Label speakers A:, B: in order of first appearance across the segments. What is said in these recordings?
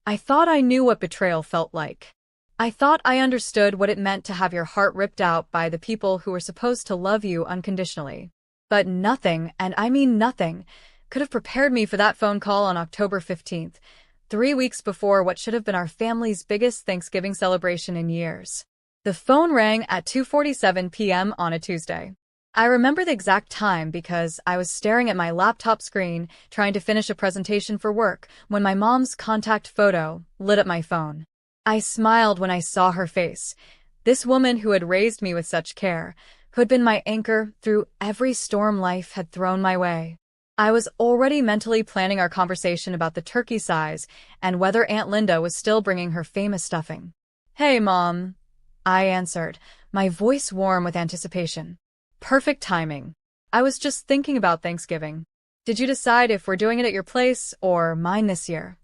A: I thought I knew what betrayal felt like. I thought I understood what it meant to have your heart ripped out by the people who were supposed to love you unconditionally. But nothing, and I mean nothing, could have prepared me for that phone call on October 15th, 3 weeks before what should have been our family's biggest Thanksgiving celebration in years. The phone rang at 2:47 p.m. on a Tuesday. I remember the exact time because I was staring at my laptop screen trying to finish a presentation for work when my mom's contact photo lit up my phone. I smiled when I saw her face. This woman who had raised me with such care, who had been my anchor through every storm life had thrown my way. I was already mentally planning our conversation about the turkey size and whether Aunt Linda was still bringing her famous stuffing. "Hey, Mom," I answered, my voice warm with anticipation. Perfect timing. I was just thinking about Thanksgiving. Did you decide if we're doing it at your place or mine this year?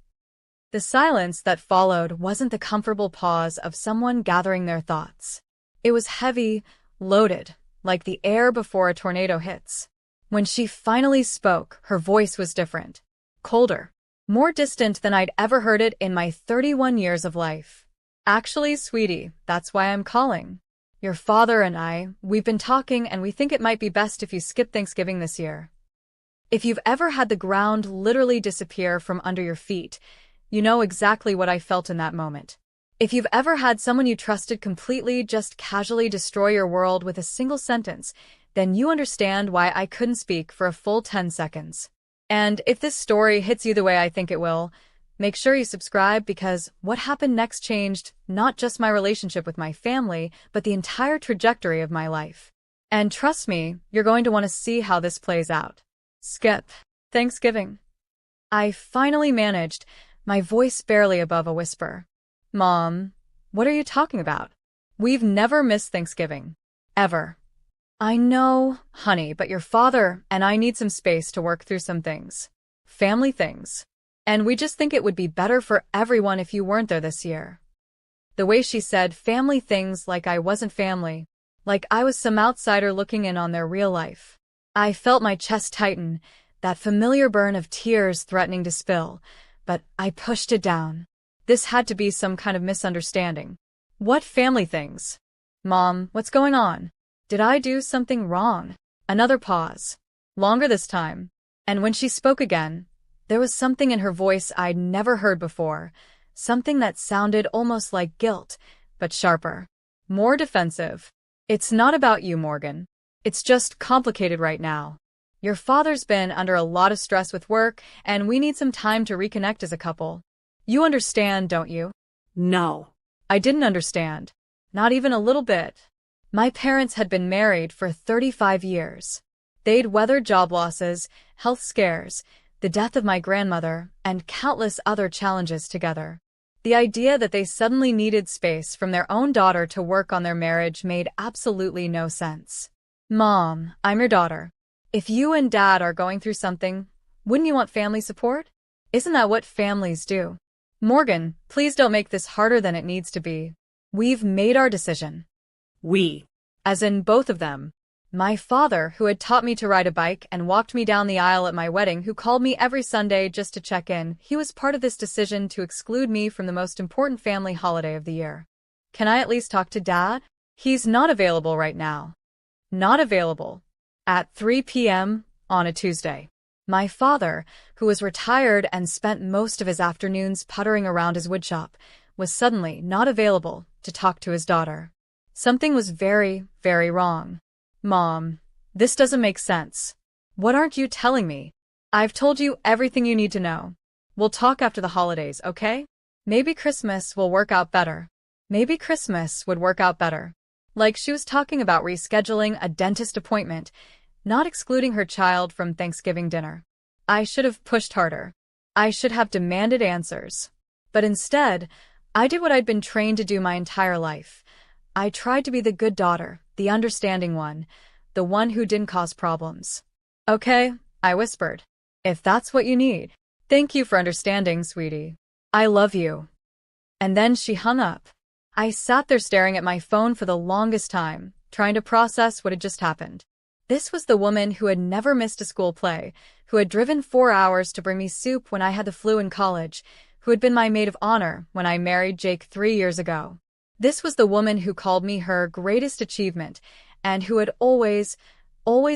A: The silence that followed wasn't the comfortable pause of someone gathering their thoughts. It was heavy, loaded, like the air before a tornado hits. When she finally spoke, her voice was different. Colder. More distant than I'd ever heard it in my 31 years of life. "Actually, sweetie, that's why I'm calling. Your father and we've been talking and we think it might be best if you skip Thanksgiving this year." If you've ever had the ground literally disappear from under your feet, you know exactly what I felt in that moment. If you've ever had someone you trusted completely just casually destroy your world with a single sentence, then you understand why I couldn't speak for a full 10 seconds. And if this story hits you the way I think it will, make sure you subscribe because what happened next changed not just my relationship with my family, but the entire trajectory of my life. And trust me, you're going to want to see how this plays out. Skip Thanksgiving. I finally managed, my voice barely above a whisper. "Mom, what are you talking about? We've never missed Thanksgiving. Ever." "I know, honey, but your father and I need some space to work through some things. Family things. And we just think it would be better for everyone if you weren't there this year." The way she said family things like I wasn't family, like I was some outsider looking in on their real life. I felt my chest tighten, that familiar burn of tears threatening to spill, but I pushed it down. This had to be some kind of misunderstanding. "What family things? Mom, what's going on? Did I do something wrong?" Another pause. Longer this time. And when she spoke again, there was something in her voice I'd never heard before, something that sounded almost like guilt, but sharper. More defensive. "It's not about you, Morgan. It's just complicated right now. Your father's been under a lot of stress with work, and we need some time to reconnect as a couple. You understand, don't you?"
B: No.
A: I didn't understand. Not even a little bit. My parents had been married for 35 years. They'd weathered job losses, health scares, the death of my grandmother, and countless other challenges together. The idea that they suddenly needed space from their own daughter to work on their marriage made absolutely no sense. "Mom, I'm your daughter. If you and Dad are going through something, wouldn't you want family support? Isn't that what families do?" "Morgan, please don't make this harder than it needs to be. We've made our decision."
B: We.
A: As in both of them. My father, who had taught me to ride a bike and walked me down the aisle at my wedding, who called me every Sunday just to check in, he was part of this decision to exclude me from the most important family holiday of the year. Can I at least talk to Dad? He's not available right now. Not available. At 3 p.m. on a Tuesday. My father, who was retired and spent most of his afternoons puttering around his woodshop, was suddenly not available to talk to his daughter. Something was very, very wrong. "Mom, this doesn't make sense. What aren't you telling me? I've told you everything you need to know. We'll talk after the holidays, okay? Maybe Christmas will work out better." Maybe Christmas would work out better. Like she was talking about rescheduling a dentist appointment, not excluding her child from Thanksgiving dinner. I should have pushed harder. I should have demanded answers. But instead, I did what I'd been trained to do my entire life. I tried to be the good daughter, the understanding one, the one who didn't cause problems. "Okay," I whispered. "If that's what you need. Thank you for understanding, sweetie. I love you." And then she hung up. I sat there staring at my phone for the longest time, trying to process what had just happened. This was the woman who had never missed a school play, who had driven 4 hours to bring me soup when I had the flu in college, who had been my maid of honor when I married Jake 3 years ago. This was the woman who called me her greatest achievement and who had always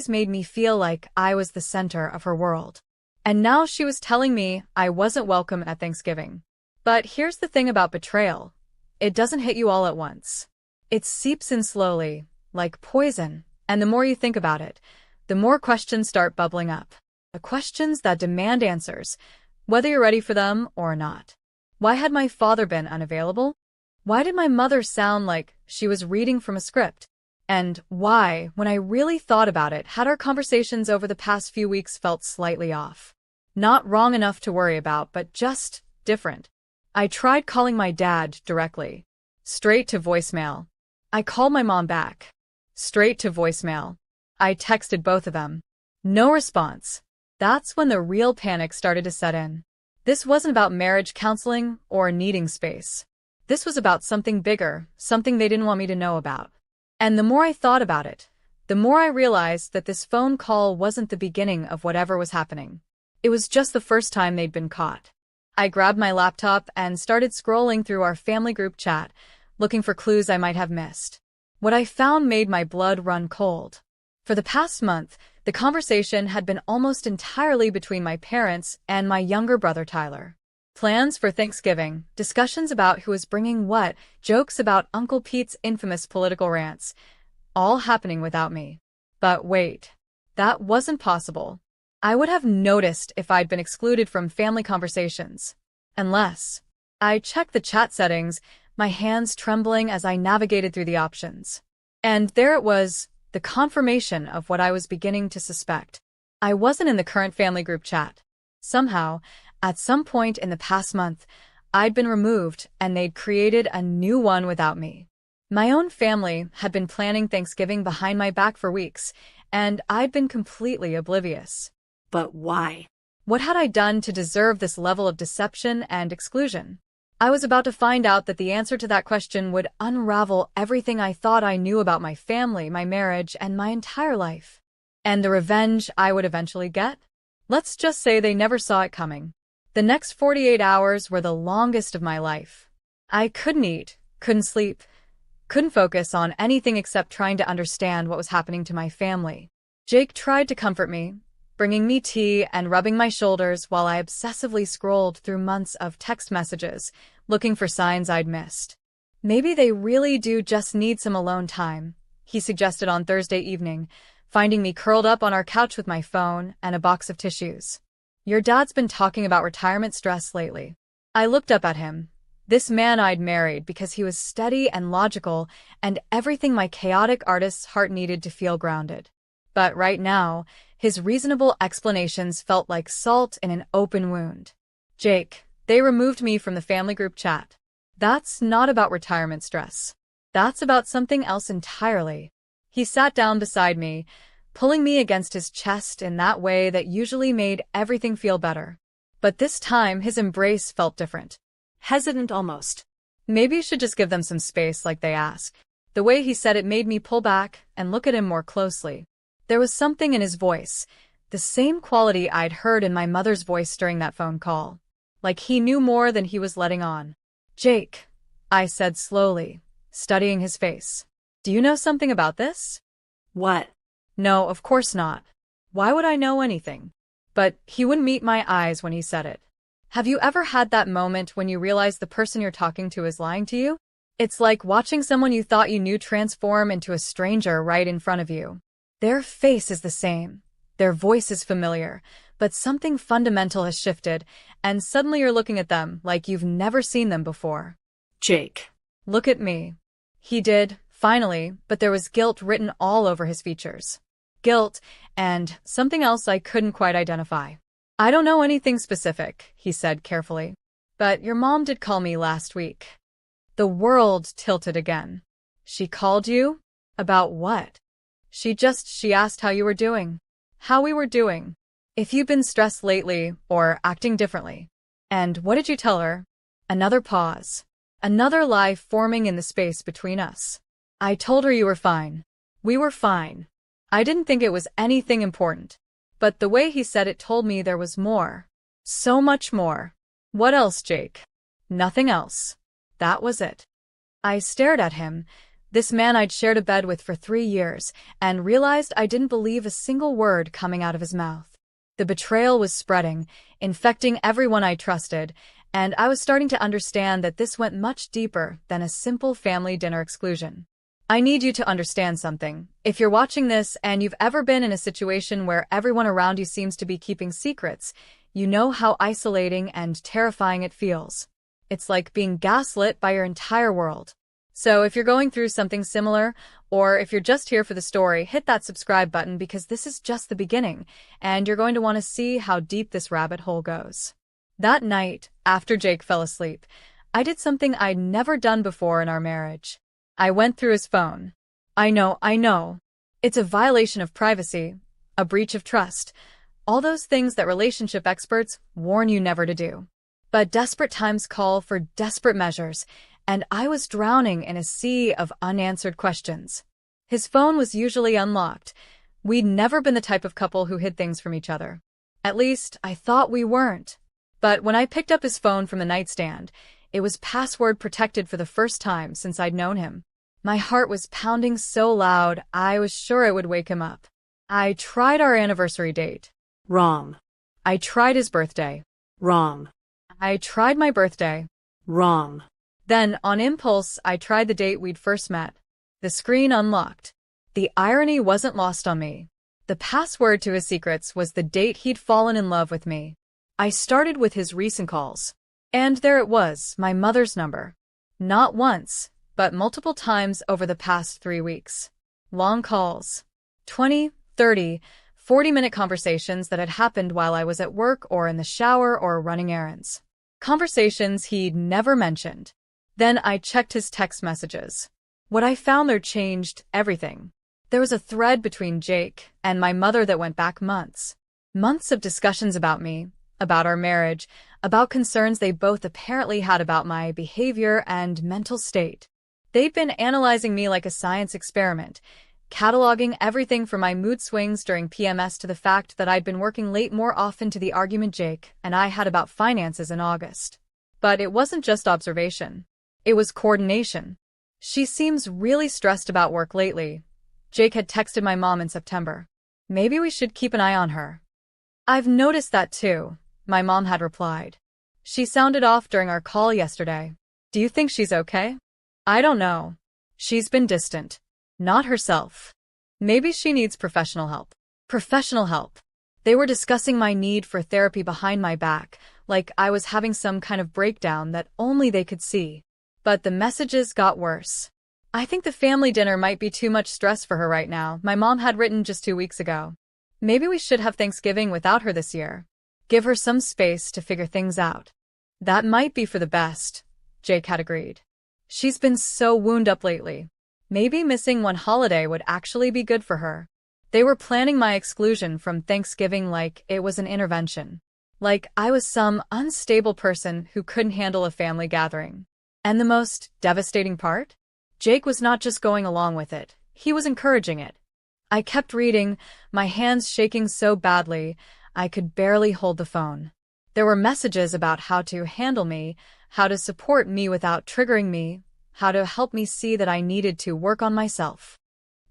A: made me feel like I was the center of her world. And now she was telling me I wasn't welcome at Thanksgiving. But here's the thing about betrayal. It doesn't hit you all at once. It seeps in slowly, like poison, and the more you think about it, the more questions start bubbling up. The questions that demand answers, whether you're ready for them or not. Why had my father been unavailable? Why did my mother sound like she was reading from a script? And why, when I really thought about it, had our conversations over the past few weeks felt slightly off? Not wrong enough to worry about, but just different. I tried calling my dad directly. Straight to voicemail. I called my mom back. Straight to voicemail. I texted both of them. No response. That's when the real panic started to set in. This wasn't about marriage counseling or needing space. This was about something bigger, something they didn't want me to know about. And the more I thought about it, the more I realized that this phone call wasn't the beginning of whatever was happening. It was just the first time they'd been caught. I grabbed my laptop and started scrolling through our family group chat, looking for clues I might have missed. What I found made my blood run cold. For the past month, the conversation had been almost entirely between my parents and my younger brother Tyler. Plans for Thanksgiving, discussions about who was bringing what, jokes about Uncle Pete's infamous political rants, all happening without me. But wait, that wasn't possible. I would have noticed if I'd been excluded from family conversations. Unless. I checked the chat settings, my hands trembling as I navigated through the options. And there it was, the confirmation of what I was beginning to suspect. I wasn't in the current family group chat. Somehow, at some point in the past month, I'd been removed and they'd created a new one without me. My own family had been planning Thanksgiving behind my back for weeks, and I'd been completely oblivious.
B: But why?
A: What had I done to deserve this level of deception and exclusion? I was about to find out that the answer to that question would unravel everything I thought I knew about my family, my marriage, and my entire life. And the revenge I would eventually get? Let's just say they never saw it coming. The next 48 hours were the longest of my life. I couldn't eat, couldn't sleep, couldn't focus on anything except trying to understand what was happening to my family. Jake tried to comfort me, bringing me tea and rubbing my shoulders while I obsessively scrolled through months of text messages, looking for signs I'd missed. Maybe they really do just need some alone time, he suggested on Thursday evening, finding me curled up on our couch with my phone and a box of tissues. Your dad's been talking about retirement stress lately. I looked up at him, this man I'd married because he was steady and logical and everything my chaotic artist's heart needed to feel grounded. But right now, his reasonable explanations felt like salt in an open wound. Jake, they removed me from the family group chat. That's not about retirement stress. That's about something else entirely. He sat down beside me, pulling me against his chest in that way that usually made everything feel better. But this time, his embrace felt different.
B: Hesitant almost.
A: Maybe you should just give them some space like they ask. The way he said it made me pull back and look at him more closely. There was something in his voice, the same quality I'd heard in my mother's voice during that phone call. Like he knew more than he was letting on. Jake, I said slowly, studying his face. Do you know something about this?
B: What?
A: No, of course not. Why would I know anything? But he wouldn't meet my eyes when he said it. Have you ever had that moment when you realize the person you're talking to is lying to you? It's like watching someone you thought you knew transform into a stranger right in front of you. Their face is the same, their voice is familiar, but something fundamental has shifted, and suddenly you're looking at them like you've never seen them before.
B: Jake.
A: Look at me. He did, finally, but there was guilt written all over his features. Guilt, and something else I couldn't quite identify. I don't know anything specific, he said carefully. But your mom did call me last week. The world tilted again. She called you? About what? She asked how you were doing. How we were doing. If you've been stressed lately, or acting differently. And what did you tell her? Another pause. Another lie forming in the space between us. I told her you were fine. We were fine. I didn't think it was anything important. But the way he said it told me there was more. So much more. What else, Jake? Nothing else. That was it. I stared at him, this man I'd shared a bed with for 3 years, and realized I didn't believe a single word coming out of his mouth. The betrayal was spreading, infecting everyone I trusted, and I was starting to understand that this went much deeper than a simple family dinner exclusion. I need you to understand something. If you're watching this and you've ever been in a situation where everyone around you seems to be keeping secrets, you know how isolating and terrifying it feels. It's like being gaslit by your entire world. So if you're going through something similar, or if you're just here for the story, hit that subscribe button because this is just the beginning, and you're going to want to see how deep this rabbit hole goes. That night, after Jake fell asleep, I did something I'd never done before in our marriage. I went through his phone. I know. It's a violation of privacy, a breach of trust, all those things that relationship experts warn you never to do. But desperate times call for desperate measures, and I was drowning in a sea of unanswered questions. His phone was usually unlocked. We'd never been the type of couple who hid things from each other. At least, I thought we weren't. But when I picked up his phone from the nightstand, it was password protected for the first time since I'd known him. My heart was pounding so loud, I was sure it would wake him up. I tried our anniversary date.
B: Wrong.
A: I tried his birthday.
B: Wrong.
A: I tried my birthday.
B: Wrong.
A: Then, on impulse, I tried the date we'd first met. The screen unlocked. The irony wasn't lost on me. The password to his secrets was the date he'd fallen in love with me. I started with his recent calls. And there it was, my mother's number. Not once, but multiple times over the past 3 weeks. Long calls. 20, 30, 40-minute conversations that had happened while I was at work or in the shower or running errands. Conversations he'd never mentioned. Then I checked his text messages. What I found there changed everything. There was a thread between Jake and my mother that went back months. Months of discussions about me, about our marriage, about concerns they both apparently had about my behavior and mental state. They'd been analyzing me like a science experiment, cataloging everything from my mood swings during PMS to the fact that I'd been working late more often to the argument Jake and I had about finances in August. But it wasn't just observation. It was coordination. She seems really stressed about work lately. Jake had texted my mom in September. Maybe we should keep an eye on her. I've noticed that too, my mom had replied. She sounded off during our call yesterday. Do you think she's okay? I don't know. She's been distant. Not herself. Maybe she needs professional help. Professional help. They were discussing my need for therapy behind my back, like I was having some kind of breakdown that only they could see. But the messages got worse. I think the family dinner might be too much stress for her right now, my mom had written just 2 weeks ago. Maybe we should have Thanksgiving without her this year. Give her some space to figure things out. That might be for the best, Jake had agreed. She's been so wound up lately. Maybe missing one holiday would actually be good for her. They were planning my exclusion from Thanksgiving like it was an intervention. Like I was some unstable person who couldn't handle a family gathering. And the most devastating part? Jake was not just going along with it, he was encouraging it. I kept reading, my hands shaking so badly, I could barely hold the phone. There were messages about how to handle me, how to support me without triggering me, how to help me see that I needed to work on myself.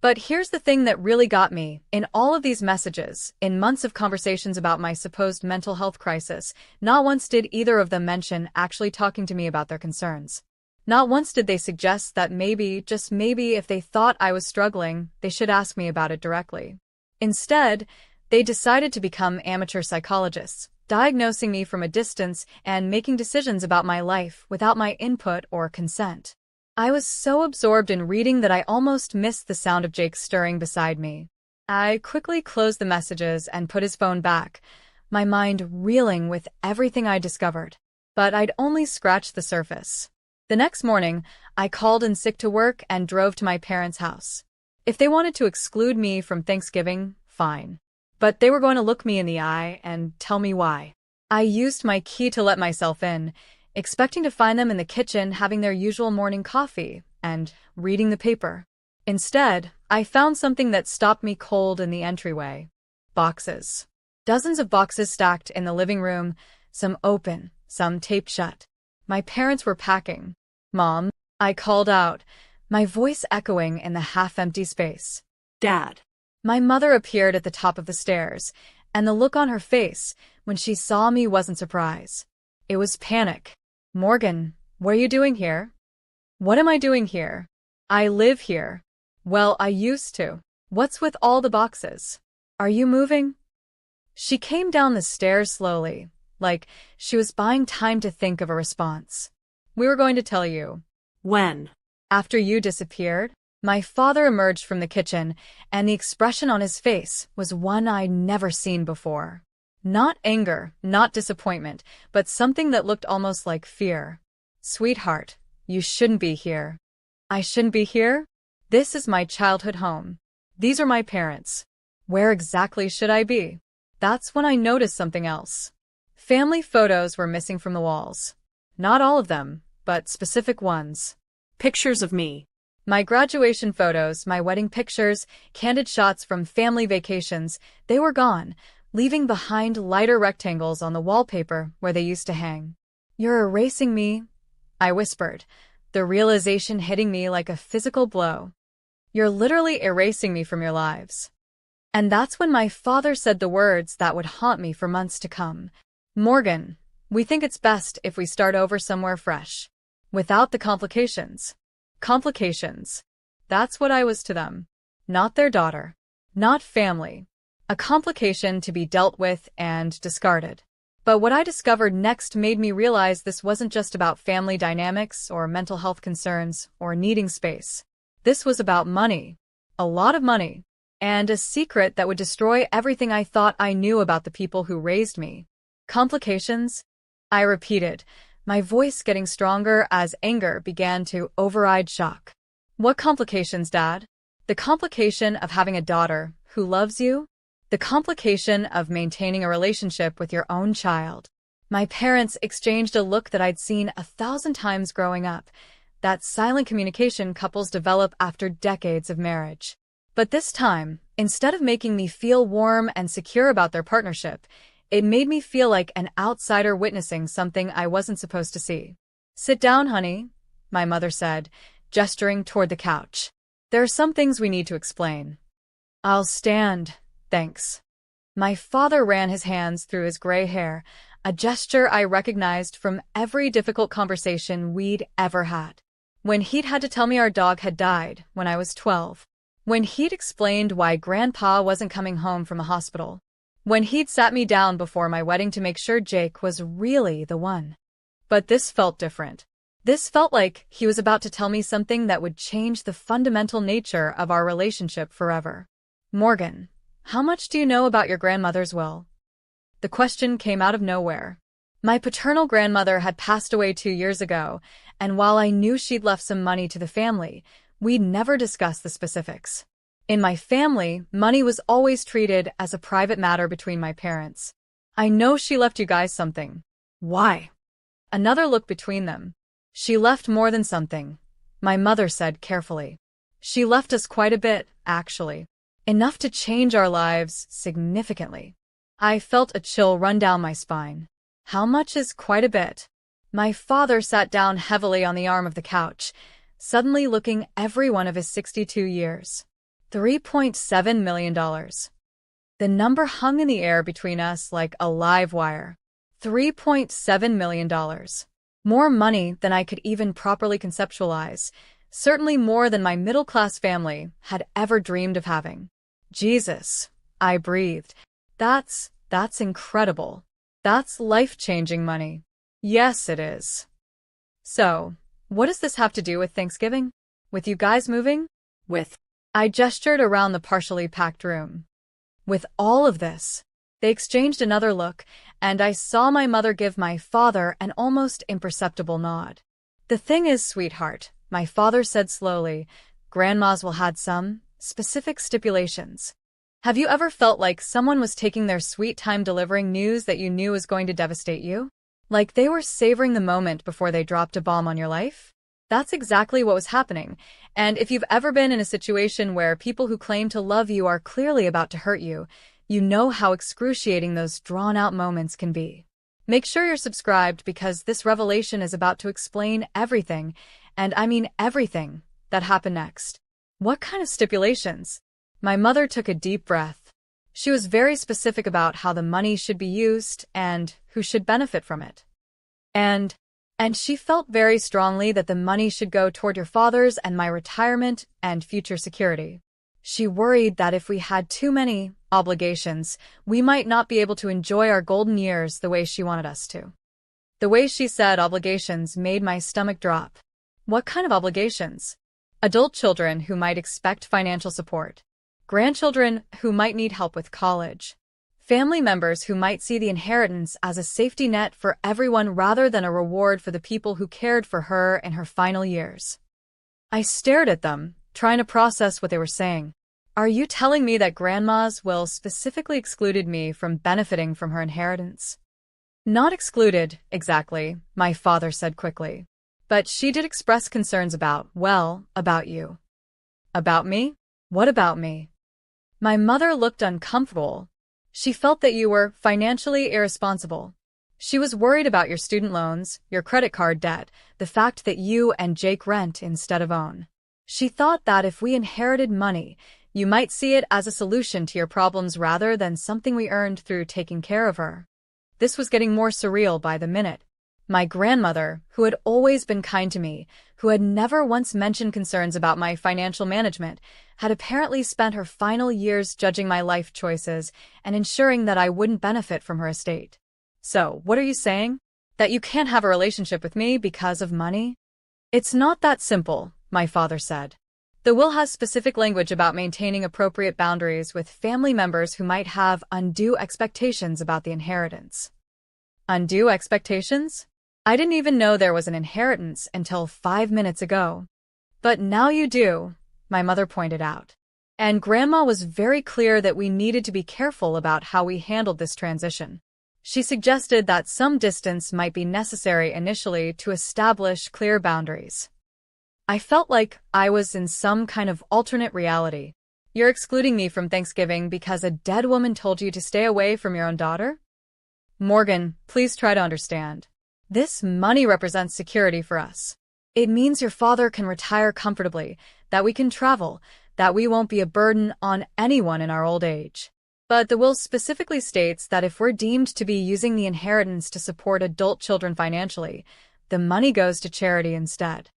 A: But here's the thing that really got me. In all of these messages, in months of conversations about my supposed mental health crisis, not once did either of them mention actually talking to me about their concerns. Not once did they suggest that maybe, just maybe, if they thought I was struggling, they should ask me about it directly. Instead, they decided to become amateur psychologists, diagnosing me from a distance and making decisions about my life without my input or consent. I was so absorbed in reading that I almost missed the sound of Jake stirring beside me. I quickly closed the messages and put his phone back, my mind reeling with everything I discovered. But I'd only scratched the surface. The next morning, I called in sick to work and drove to my parents' house. If they wanted to exclude me from Thanksgiving, fine. But they were going to look me in the eye and tell me why. I used my key to let myself in, expecting to find them in the kitchen having their usual morning coffee and reading the paper. Instead, I found something that stopped me cold in the entryway. Boxes. Dozens of boxes stacked in the living room, some open, some taped shut. My parents were packing. "Mom," I called out, my voice echoing in the half-empty space.
B: Dad.
A: My mother appeared at the top of the stairs, and the look on her face when she saw me wasn't surprise. It was panic. "Morgan, what are you doing here?" "What am I doing here? I live here." "Well, I used to." "What's with all the boxes? Are you moving?" She came down the stairs slowly, like she was buying time to think of a response. "We were going to tell you."
B: When?
A: "After you disappeared." My father emerged from the kitchen, and the expression on his face was one I'd never seen before. Not anger, not disappointment, but something that looked almost like fear. "Sweetheart, you shouldn't be here." "I shouldn't be here? This is my childhood home. These are my parents. Where exactly should I be?" That's when I noticed something else. Family photos were missing from the walls. Not all of them, but specific ones.
B: Pictures of me.
A: My graduation photos, my wedding pictures, candid shots from family vacations, they were gone, leaving behind lighter rectangles on the wallpaper where they used to hang. "You're erasing me," I whispered, the realization hitting me like a physical blow. "You're literally erasing me from your lives." And that's when my father said the words that would haunt me for months to come. "Morgan, we think it's best if we start over somewhere fresh. Without the complications." Complications. That's what I was to them. Not their daughter. Not family. A complication to be dealt with and discarded. But what I discovered next made me realize this wasn't just about family dynamics or mental health concerns or needing space. This was about money. A lot of money. And a secret that would destroy everything I thought I knew about the people who raised me. Complications? I repeated, my voice getting stronger as anger began to override shock. "What complications, Dad?" "The complication of having a daughter who loves you? The complication of maintaining a relationship with your own child." My parents exchanged a look that I'd seen 1,000 times growing up, that silent communication couples develop after decades of marriage. But this time, instead of making me feel warm and secure about their partnership, it made me feel like an outsider witnessing something I wasn't supposed to see. "Sit down, honey," my mother said, gesturing toward the couch. "There are some things we need to explain." "I'll stand, thanks." My father ran his hands through his gray hair, a gesture I recognized from every difficult conversation we'd ever had. When he'd had to tell me our dog had died when I was 12. When he'd explained why Grandpa wasn't coming home from the hospital. When he'd sat me down before my wedding to make sure Jake was really the one. But this felt different. This felt like he was about to tell me something that would change the fundamental nature of our relationship forever. "Morgan, how much do you know about your grandmother's will?" The question came out of nowhere. My paternal grandmother had passed away 2 years ago, and while I knew she'd left some money to the family, we'd never discussed the specifics. In my family, money was always treated as a private matter between my parents. "I know she left you guys something." "Why?" Another look between them. "She left more than something," my mother said carefully. "She left us quite a bit, actually. Enough to change our lives significantly." I felt a chill run down my spine. How much is quite a bit? My father sat down heavily on the arm of the couch, suddenly looking every one of his 62 years. $3.7 million. The number hung in the air between us like a live wire. $3.7 million. More money than I could even properly conceptualize, certainly more than my middle-class family had ever dreamed of having. "Jesus," I breathed. That's incredible. That's life-changing money." "Yes, it is." "So, what does this have to do with Thanksgiving? With you guys moving?"
B: With.
A: I gestured around the partially packed room. "With all of this." They exchanged another look, and I saw my mother give my father an almost imperceptible nod. "The thing is, sweetheart," my father said slowly, "grandmas will had some specific stipulations. Have you ever felt like someone was taking their sweet time delivering news that you knew was going to devastate you? Like they were savoring the moment before they dropped a bomb on your life? That's exactly what was happening, and if you've ever been in a situation where people who claim to love you are clearly about to hurt you, you know how excruciating those drawn-out moments can be. Make sure you're subscribed because this revelation is about to explain everything, and I mean everything, that happened next. What kind of stipulations? My mother took a deep breath. She was very specific about how the money should be used and who should benefit from it. And she felt very strongly that the money should go toward your father's and my retirement and future security. She worried that if we had too many obligations, we might not be able to enjoy our golden years the way she wanted us to. The way she said obligations made my stomach drop. What kind of obligations? Adult children who might expect financial support. Grandchildren who might need help with college. Family members who might see the inheritance as a safety net for everyone rather than a reward for the people who cared for her in her final years. I stared at them, trying to process what they were saying. Are you telling me that Grandma's will specifically excluded me from benefiting from her inheritance? Not excluded, exactly, my father said quickly. But she did express concerns about you. About me? What about me? My mother looked uncomfortable. She felt that you were financially irresponsible. She was worried about your student loans, your credit card debt, the fact that you and Jake rent instead of own. She thought that if we inherited money, you might see it as a solution to your problems rather than something we earned through taking care of her. This was getting more surreal by the minute. My grandmother, who had always been kind to me, who had never once mentioned concerns about my financial management, had apparently spent her final years judging my life choices and ensuring that I wouldn't benefit from her estate. So, what are you saying? That you can't have a relationship with me because of money? It's not that simple, my father said. The will has specific language about maintaining appropriate boundaries with family members who might have undue expectations about the inheritance. Undue expectations? I didn't even know there was an inheritance until 5 minutes ago. But now you do, my mother pointed out. And Grandma was very clear that we needed to be careful about how we handled this transition. She suggested that some distance might be necessary initially to establish clear boundaries. I felt like I was in some kind of alternate reality. You're excluding me from Thanksgiving because a dead woman told you to stay away from your own daughter? Morgan, please try to understand. This money represents security for us. It means your father can retire comfortably, that we can travel, that we won't be a burden on anyone in our old age. But the will specifically states that if we're deemed to be using the inheritance to support adult children financially, the money goes to charity instead.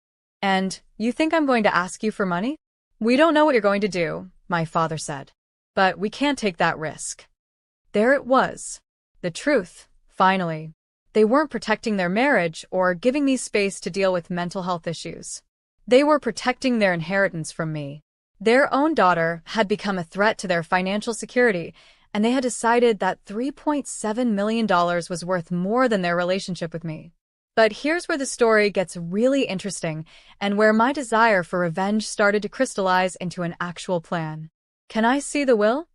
A: And you think I'm going to ask you for money? We don't know what you're going to do, my father said. But we can't take that risk. There it was. The truth, finally. They weren't protecting their marriage or giving me space to deal with mental health issues. They were protecting their inheritance from me. Their own daughter had become a threat to their financial security, and they had decided that $3.7 million was worth more than their relationship with me. But here's where the story gets really interesting and where my desire for revenge started to crystallize into an actual plan. Can I see the will?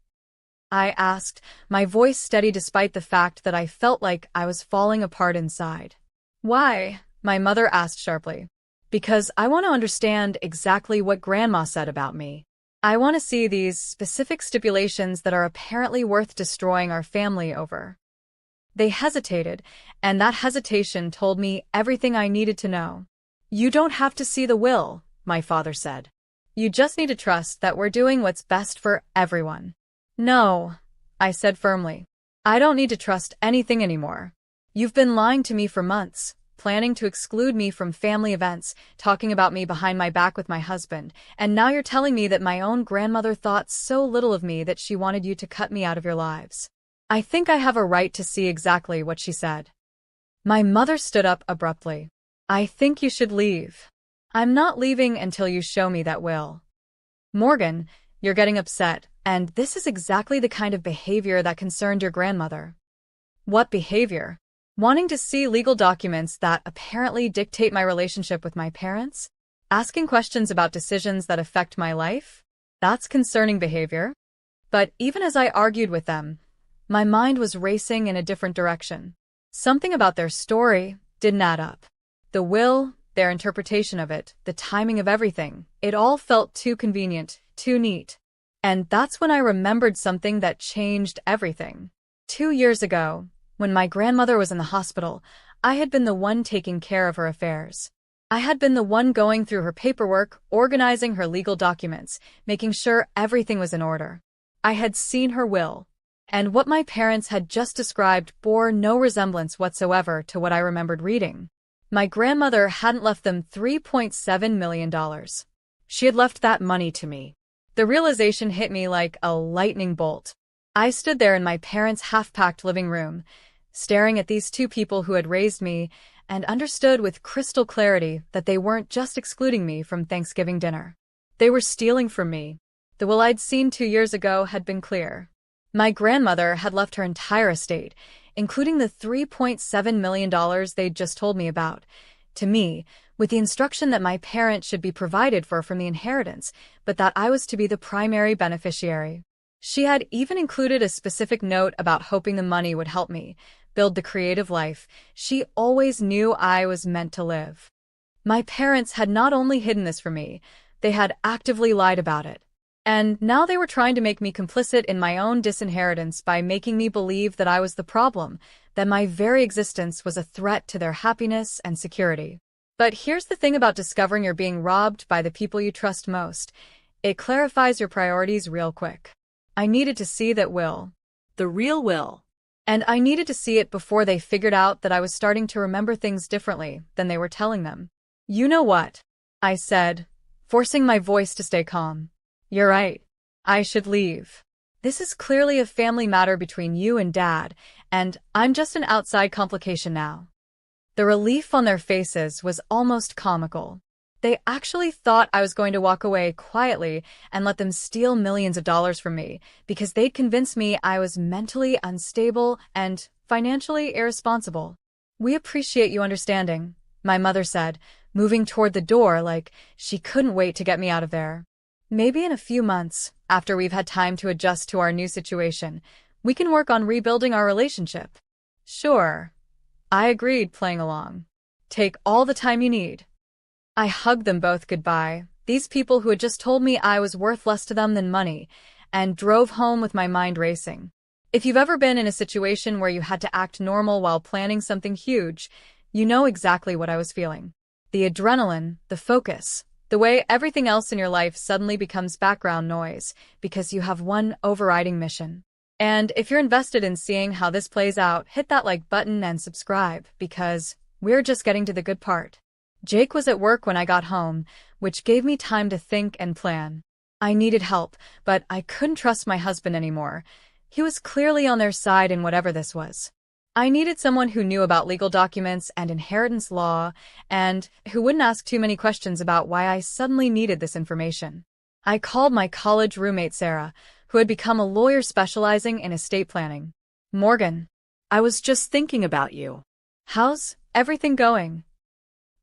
A: I asked, my voice steady despite the fact that I felt like I was falling apart inside. Why? My mother asked sharply. Because I want to understand exactly what Grandma said about me. I want to see these specific stipulations that are apparently worth destroying our family over. They hesitated, and that hesitation told me everything I needed to know. You don't have to see the will, my father said. You just need to trust that we're doing what's best for everyone. No, I said firmly. I don't need to trust anything anymore. You've been lying to me for months, planning to exclude me from family events, talking about me behind my back with my husband, and now you're telling me that my own grandmother thought so little of me that she wanted you to cut me out of your lives. I think I have a right to see exactly what she said. My mother stood up abruptly. I think you should leave. I'm not leaving until you show me that will. Morgan, you're getting upset, and this is exactly the kind of behavior that concerned your grandmother. What behavior? Wanting to see legal documents that apparently dictate my relationship with my parents? Asking questions about decisions that affect my life? That's concerning behavior. But even as I argued with them, my mind was racing in a different direction. Something about their story didn't add up. The will, their interpretation of it, the timing of everything, it all felt too convenient, too neat. And that's when I remembered something that changed everything. 2 years ago, When my grandmother was in the hospital, I had been the one taking care of her affairs. I had been the one going through her paperwork, organizing her legal documents, making sure everything was in order. I had seen her will, and what my parents had just described bore no resemblance whatsoever to what I remembered reading. My grandmother hadn't left them $3.7 million. She had left that money to me. The realization hit me like a lightning bolt. I stood there in my parents' half-packed living room, staring at these two people who had raised me, and understood with crystal clarity that they weren't just excluding me from Thanksgiving dinner. They were stealing from me. The will I'd seen 2 years ago had been clear. My grandmother had left her entire estate, including the $3.7 million they'd just told me about, to me, with the instruction that my parents should be provided for from the inheritance, but that I was to be the primary beneficiary. She had even included a specific note about hoping the money would help me build the creative life she always knew I was meant to live. My parents had not only hidden this from me, they had actively lied about it. And now they were trying to make me complicit in my own disinheritance by making me believe that I was the problem, that my very existence was a threat to their happiness and security. But here's the thing about discovering you're being robbed by the people you trust most. It clarifies your priorities real quick. I needed to see that will.
B: The real Will.
A: And I needed to see it before they figured out that I was starting to remember things differently than they were telling them. You know what? I said, forcing my voice to stay calm. You're right. I should leave. This is clearly a family matter between you and Dad, and I'm just an outside complication now. The relief on their faces was almost comical. They actually thought I was going to walk away quietly and let them steal millions of dollars from me because they'd convinced me I was mentally unstable and financially irresponsible. We appreciate you understanding, my mother said, moving toward the door like she couldn't wait to get me out of there. Maybe in a few months, after we've had time to adjust to our new situation, we can work on rebuilding our relationship. Sure. I agreed, playing along. Take all the time you need. I hugged them both goodbye, these people who had just told me I was worth less to them than money, and drove home with my mind racing. If you've ever been in a situation where you had to act normal while planning something huge, you know exactly what I was feeling. The adrenaline, the focus, the way everything else in your life suddenly becomes background noise because you have one overriding mission. And if you're invested in seeing how this plays out, hit that like button and subscribe because we're just getting to the good part. Jake was at work when I got home, which gave me time to think and plan. I needed help, but I couldn't trust my husband anymore. He was clearly on their side in whatever this was. I needed someone who knew about legal documents and inheritance law, and who wouldn't ask too many questions about why I suddenly needed this information. I called my college roommate Sarah, who had become a lawyer specializing in estate planning. Morgan,
B: I was just thinking about you.
A: how's everything going?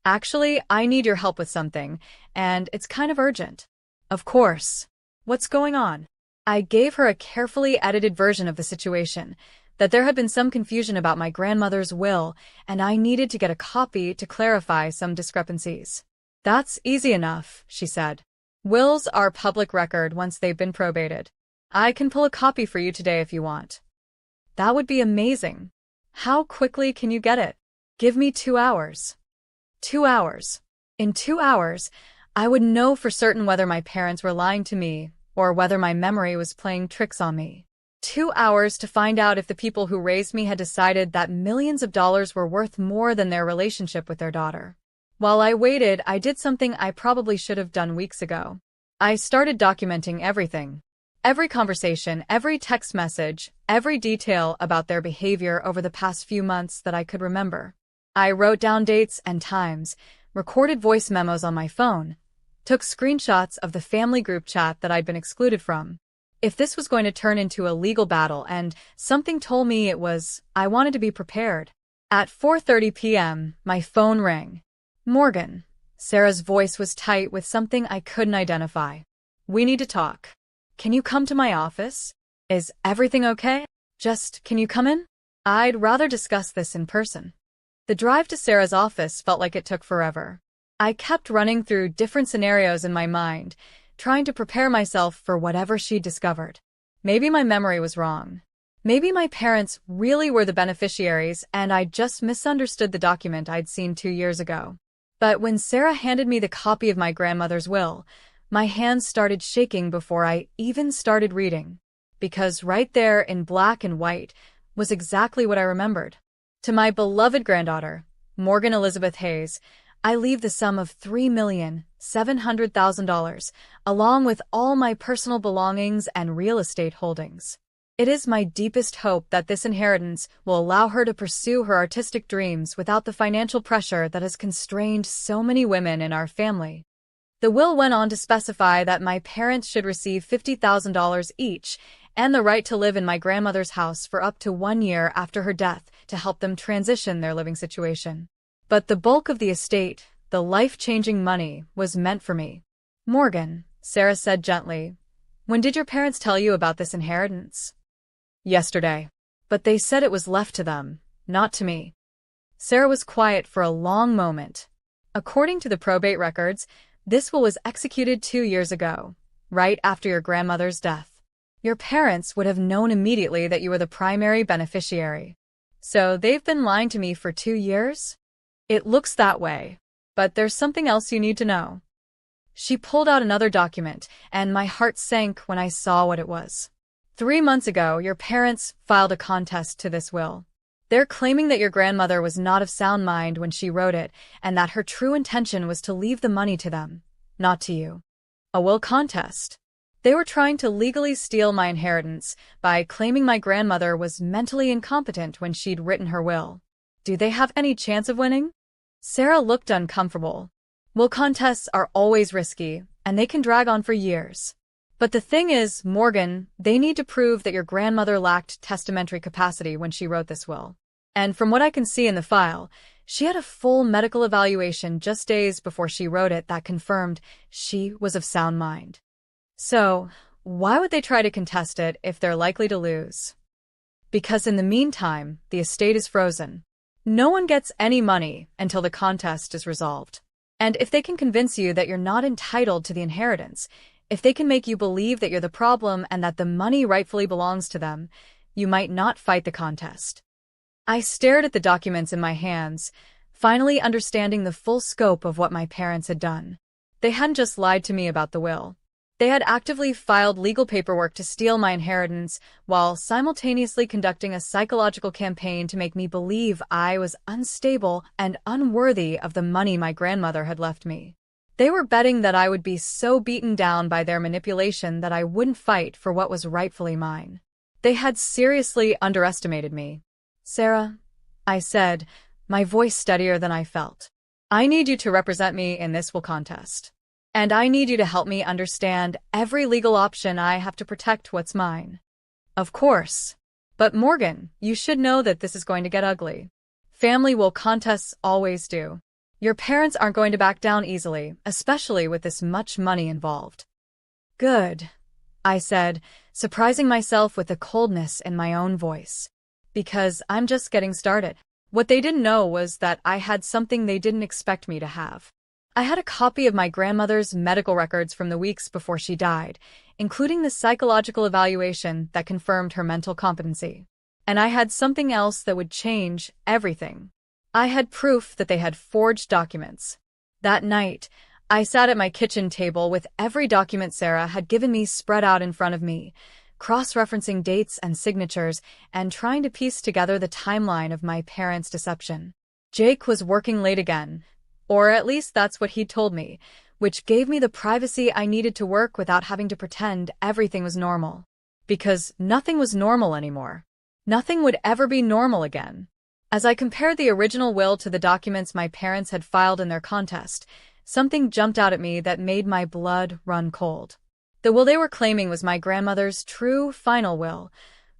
A: Actually, I need your help with something, and it's kind of urgent. Of course. What's going on? I gave her a carefully edited version of the situation, that there had been some confusion about my grandmother's will, and I needed to get a copy to clarify some discrepancies. That's easy enough, she said. Wills are public record once they've been probated. I can pull a copy for you today if you want. That would be amazing. How quickly can you get it? Give me 2 hours. 2 hours. In 2 hours, I would know for certain whether my parents were lying to me or whether my memory was playing tricks on me. 2 hours to find out if the people who raised me had decided that millions of dollars were worth more than their relationship with their daughter. While I waited, I did something I probably should have done weeks ago. I started documenting everything. Every conversation, every text message, every detail about their behavior over the past few months that I could remember. I wrote down dates and times, recorded voice memos on my phone, took screenshots of the family group chat that I'd been excluded from. If this was going to turn into a legal battle, and something told me it was, I wanted to be prepared. At 4:30 p.m., my phone rang. Morgan. Sarah's voice was tight with something I couldn't identify. We need to talk. Can you come to my office? Is everything okay? Just, can you come in? I'd rather discuss this in person. The drive to Sarah's office felt like it took forever. I kept running through different scenarios in my mind, trying to prepare myself for whatever she'd discovered. Maybe my memory was wrong. Maybe my parents really were the beneficiaries and I just misunderstood the document I'd seen 2 years ago. But when Sarah handed me the copy of my grandmother's will, my hands started shaking before I even started reading. Because right there in black and white was exactly what I remembered. To my beloved granddaughter, Morgan Elizabeth Hayes, I leave the sum of $3,700,000, along with all my personal belongings and real estate holdings. It is my deepest hope that this inheritance will allow her to pursue her artistic dreams without the financial pressure that has constrained so many women in our family. The will went on to specify that my parents should receive $50,000 each and the right to live in my grandmother's house for up to 1 year after her death to help them transition their living situation. But the bulk of the estate, the life-changing money, was meant for me. Morgan, Sarah said gently, when did your parents tell you about this inheritance? Yesterday. But they said it was left to them, not to me. Sarah was quiet for a long moment. According to the probate records, this will was executed 2 years ago, right after your grandmother's death. Your parents would have known immediately that you were the primary beneficiary. So they've been lying to me for 2 years? It looks that way. But there's something else you need to know. She pulled out another document, and my heart sank when I saw what it was. 3 months ago, your parents filed a contest to this will. They're claiming that your grandmother was not of sound mind when she wrote it, and that her true intention was to leave the money to them, not to you. A will contest. They were trying to legally steal my inheritance by claiming my grandmother was mentally incompetent when she'd written her will. Do they have any chance of winning? Sarah looked uncomfortable. Will contests are always risky, and they can drag on for years. But the thing is, Morgan, they need to prove that your grandmother lacked testamentary capacity when she wrote this will. And from what I can see in the file, she had a full medical evaluation just days before she wrote it that confirmed she was of sound mind. So, why would they try to contest it if they're likely to lose? Because in the meantime, the estate is frozen. No one gets any money until the contest is resolved. And if they can convince you that you're not entitled to the inheritance, if they can make you believe that you're the problem and that the money rightfully belongs to them, you might not fight the contest. I stared at the documents in my hands, finally understanding the full scope of what my parents had done. They hadn't just lied to me about the will. They had actively filed legal paperwork to steal my inheritance while simultaneously conducting a psychological campaign to make me believe I was unstable and unworthy of the money my grandmother had left me. They were betting that I would be so beaten down by their manipulation that I wouldn't fight for what was rightfully mine. They had seriously underestimated me. Sarah, I said, my voice steadier than I felt. I need you to represent me in this will contest. And I need you to help me understand every legal option I have to protect what's mine. Of course. But Morgan, you should know that this is going to get ugly. Family will contests always do. Your parents aren't going to back down easily, especially with this much money involved. Good, I said, surprising myself with the coldness in my own voice. Because I'm just getting started. What they didn't know was that I had something they didn't expect me to have. I had a copy of my grandmother's medical records from the weeks before she died, including the psychological evaluation that confirmed her mental competency. And I had something else that would change everything. I had proof that they had forged documents. That night, I sat at my kitchen table with every document Sarah had given me spread out in front of me, cross-referencing dates and signatures and trying to piece together the timeline of my parents' deception. Jake was working late again, or at least that's what he told me, which gave me the privacy I needed to work without having to pretend everything was normal. Because nothing was normal anymore. Nothing would ever be normal again. As I compared the original will to the documents my parents had filed in their contest, something jumped out at me that made my blood run cold. The will they were claiming was my grandmother's true final will,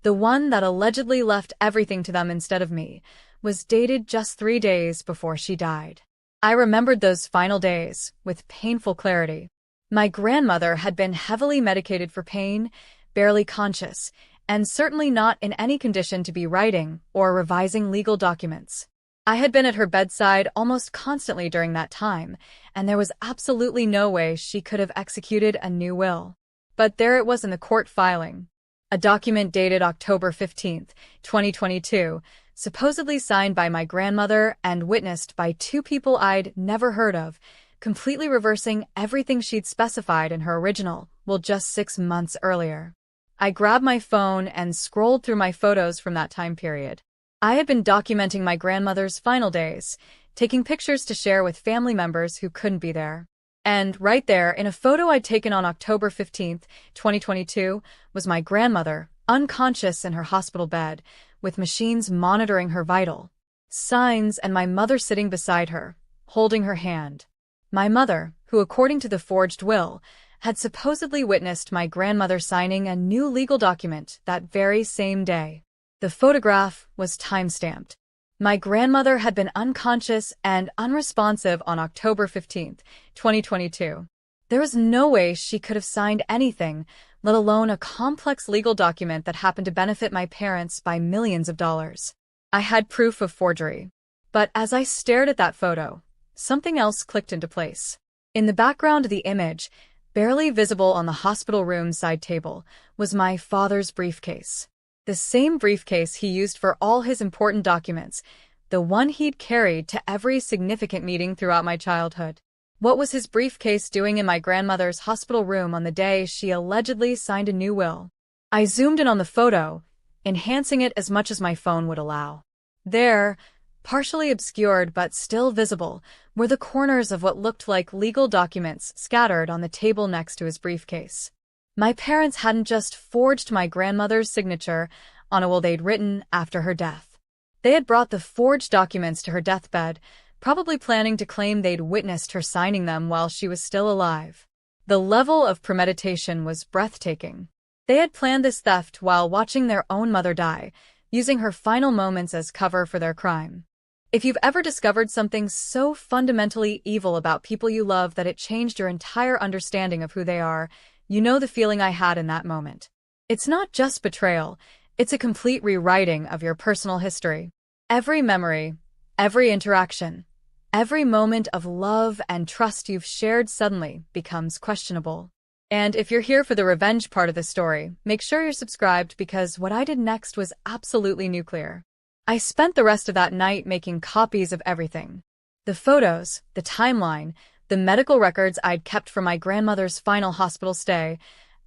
A: the one that allegedly left everything to them instead of me, was dated just 3 days before she died. I remembered those final days with painful clarity. My grandmother had been heavily medicated for pain, barely conscious, and certainly not in any condition to be writing or revising legal documents. I had been at her bedside almost constantly during that time, and there was absolutely no way she could have executed a new will. But there it was in the court filing. A document dated October 15th, 2022, supposedly signed by my grandmother and witnessed by two people I'd never heard of, completely reversing everything she'd specified in her original, well, just 6 months earlier. I grabbed my phone and scrolled through my photos from that time period. I had been documenting my grandmother's final days, taking pictures to share with family members who couldn't be there. And right there, in a photo I'd taken on October 15th, 2022, was my grandmother, unconscious in her hospital bed, with machines monitoring her vital signs, and my mother sitting beside her, holding her hand. My mother, who according to the forged will, had supposedly witnessed my grandmother signing a new legal document that very same day. The photograph was time-stamped. My grandmother had been unconscious and unresponsive on October 15th, 2022. There was no way she could have signed anything, let alone a complex legal document that happened to benefit my parents by millions of dollars. I had proof of forgery. But as I stared at that photo, something else clicked into place. In the background of the image, barely visible on the hospital room side table, was my father's briefcase. The same briefcase he used for all his important documents, the one he'd carried to every significant meeting throughout my childhood. What was his briefcase doing in my grandmother's hospital room on the day she allegedly signed a new will? I zoomed in on the photo, enhancing it as much as my phone would allow. There, partially obscured but still visible, were the corners of what looked like legal documents scattered on the table next to his briefcase. My parents hadn't just forged my grandmother's signature on a will they'd written after her death. They had brought the forged documents to her deathbed, probably planning to claim they'd witnessed her signing them while she was still alive. The level of premeditation was breathtaking. They had planned this theft while watching their own mother die, using her final moments as cover for their crime. If you've ever discovered something so fundamentally evil about people you love that it changed your entire understanding of who they are, you know the feeling I had in that moment. It's not just betrayal, it's a complete rewriting of your personal history. Every memory, every interaction, every moment of love and trust you've shared suddenly becomes questionable. And if you're here for the revenge part of the story, make sure you're subscribed because what I did next was absolutely nuclear. I spent the rest of that night making copies of everything. The photos, the timeline, the medical records I'd kept from my grandmother's final hospital stay,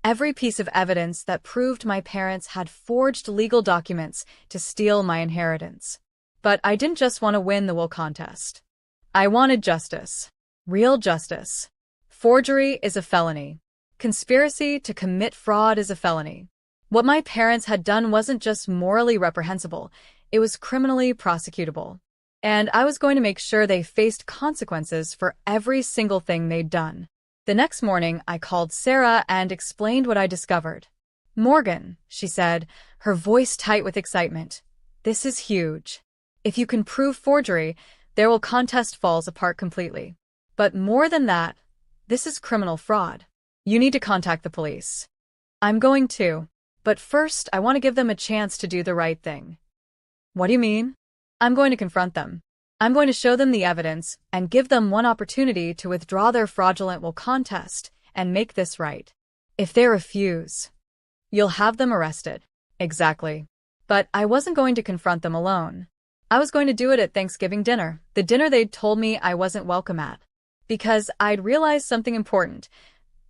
A: every piece of evidence that proved my parents had forged legal documents to steal my inheritance. But I didn't just want to win the will contest. I wanted justice. Real justice. Forgery is a felony. Conspiracy to commit fraud is a felony. What my parents had done wasn't just morally reprehensible, it was criminally prosecutable. And I was going to make sure they faced consequences for every single thing they'd done. The next morning, I called Sarah and explained what I discovered. "Morgan," she said, her voice tight with excitement, "this is huge. If you can prove forgery, their will contest falls apart completely. But more than that, this is criminal fraud. You need to contact the police." "I'm going to. But first, I want to give them a chance to do the right thing." "What do you mean?" "I'm going to confront them. I'm going to show them the evidence and give them one opportunity to withdraw their fraudulent will contest and make this right. If they refuse, you'll have them arrested." "Exactly." But I wasn't going to confront them alone. I was going to do it at Thanksgiving dinner, the dinner they'd told me I wasn't welcome at. Because I'd realized something important.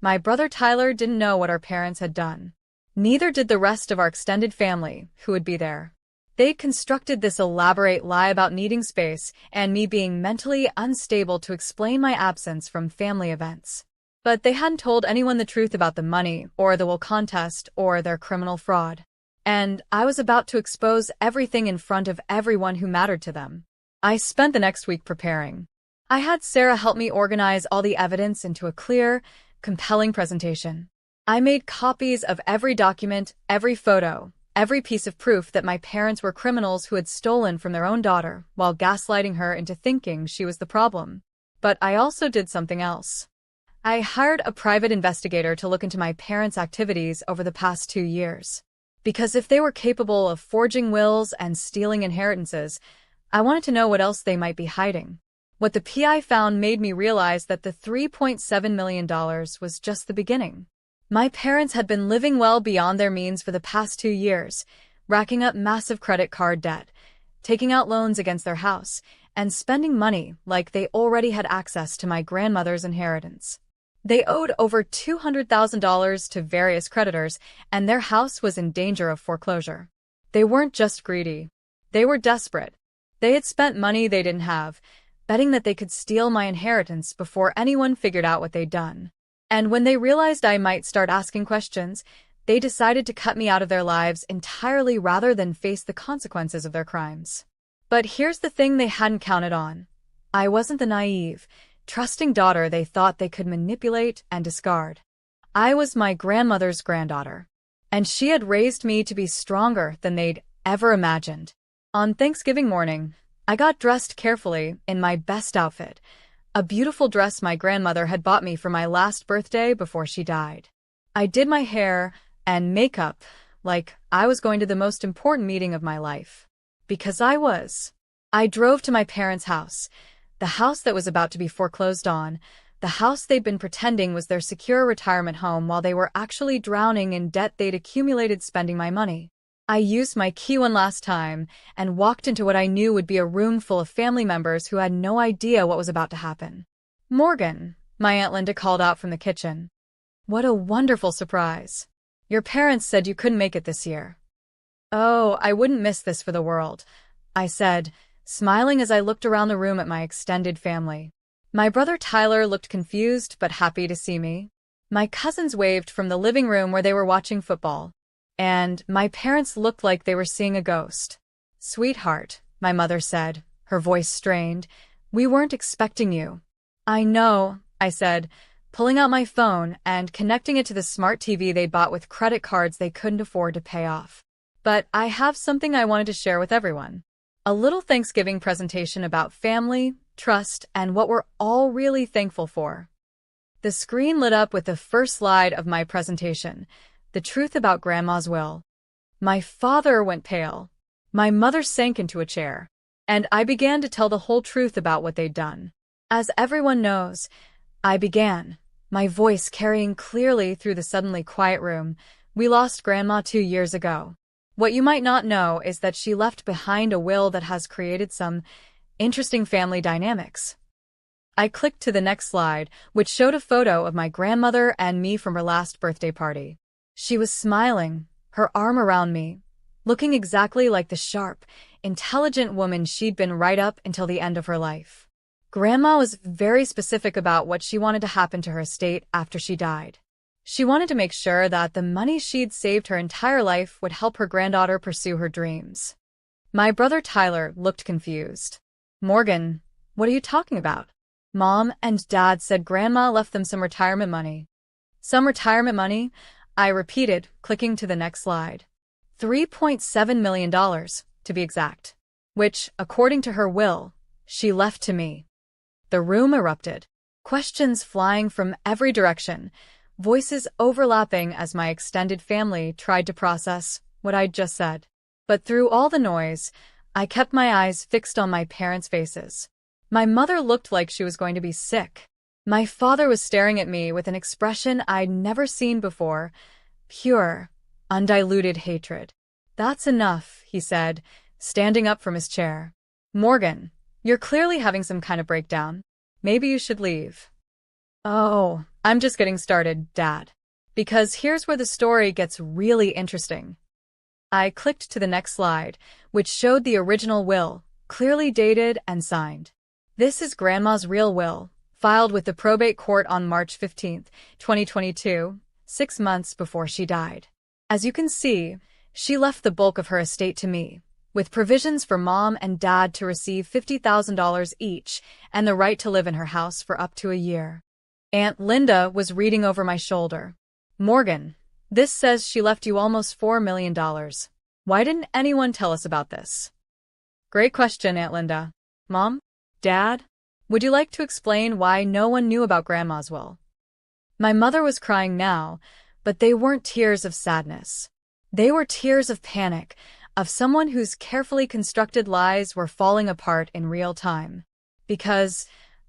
A: My brother Tyler didn't know what our parents had done. Neither did the rest of our extended family, who would be there. They'd constructed this elaborate lie about needing space and me being mentally unstable to explain my absence from family events. But they hadn't told anyone the truth about the money or the will contest or their criminal fraud. And I was about to expose everything in front of everyone who mattered to them. I spent the next week preparing. I had Sarah help me organize all the evidence into a clear, compelling presentation. I made copies of every document, every photo, every piece of proof that my parents were criminals who had stolen from their own daughter while gaslighting her into thinking she was the problem. But I also did something else. I hired a private investigator to look into my parents' activities over the past 2 years. Because if they were capable of forging wills and stealing inheritances, I wanted to know what else they might be hiding. What the PI found made me realize that the $3.7 million was just the beginning. My parents had been living well beyond their means for the past 2 years, racking up massive credit card debt, taking out loans against their house, and spending money like they already had access to my grandmother's inheritance. They owed over $200,000 to various creditors, and their house was in danger of foreclosure. They weren't just greedy. They were desperate. They had spent money they didn't have, betting that they could steal my inheritance before anyone figured out what they'd done. And when they realized I might start asking questions, they decided to cut me out of their lives entirely rather than face the consequences of their crimes. But here's the thing they hadn't counted on. I wasn't the naive, trusting daughter they thought they could manipulate and discard. I was my grandmother's granddaughter, and she had raised me to be stronger than they'd ever imagined. On Thanksgiving morning, I got dressed carefully in my best outfit, a beautiful dress my grandmother had bought me for my last birthday before she died. I did my hair and makeup like I was going to the most important meeting of my life. Because I was. I drove to my parents' house, the house that was about to be foreclosed on, the house they'd been pretending was their secure retirement home while they were actually drowning in debt they'd accumulated spending my money. I used my key one last time and walked into what I knew would be a room full of family members who had no idea what was about to happen. "Morgan," my Aunt Linda called out from the kitchen. "What a wonderful surprise. Your parents said you couldn't make it this year." "Oh, I wouldn't miss this for the world," I said, smiling as I looked around the room at my extended family. My brother Tyler looked confused but happy to see me. My cousins waved from the living room where they were watching football. And my parents looked like they were seeing a ghost. "Sweetheart," my mother said, her voice strained, "we weren't expecting you." "I know," I said, pulling out my phone and connecting it to the smart TV they bought with credit cards they couldn't afford to pay off. "But I have something I wanted to share with everyone. A little Thanksgiving presentation about family, trust, and what we're all really thankful for." The screen lit up with the first slide of my presentation, the truth about Grandma's will. My father went pale. My mother sank into a chair. And I began to tell the whole truth about what they'd done. As everyone knows, I began, my voice carrying clearly through the suddenly quiet room. "We lost Grandma 2 years ago. What you might not know is that she left behind a will that has created some interesting family dynamics." I clicked to the next slide, which showed a photo of my grandmother and me from her last birthday party. She was smiling, her arm around me, looking exactly like the sharp, intelligent woman she'd been right up until the end of her life. Grandma was very specific about what she wanted to happen to her estate after she died. She wanted to make sure that the money she'd saved her entire life would help her granddaughter pursue her dreams. My brother Tyler looked confused. "Morgan, what are you talking about?" "Mom and Dad said Grandma left them some retirement money." "Some retirement money?" I repeated, clicking to the next slide. $3.7 million, to be exact, which, according to her will, she left to me. The room erupted, questions flying from every direction, voices overlapping as my extended family tried to process what I'd just said. But through all the noise, I kept my eyes fixed on my parents' faces. My mother looked like she was going to be sick. My father was staring at me with an expression I'd never seen before, pure, undiluted hatred. "That's enough," he said, standing up from his chair. "Morgan, you're clearly having some kind of breakdown. Maybe you should leave." "Oh, I'm just getting started, Dad. Because here's where the story gets really interesting." I clicked to the next slide, which showed the original will, clearly dated and signed. This is Grandma's real will, filed with the probate court on March 15, 2022, 6 months before she died. As you can see, she left the bulk of her estate to me, with provisions for Mom and Dad to receive $50,000 each and the right to live in her house for up to a year. Aunt Linda was reading over my shoulder. "Morgan, this says she left you almost $4 million. Why didn't anyone tell us about this?" "Great question, Aunt Linda. Mom? Dad? Would you like to explain why no one knew about Grandma's will?" My mother was crying now, but they weren't tears of sadness. They were tears of panic, of someone whose carefully constructed lies were falling apart in real time. Because,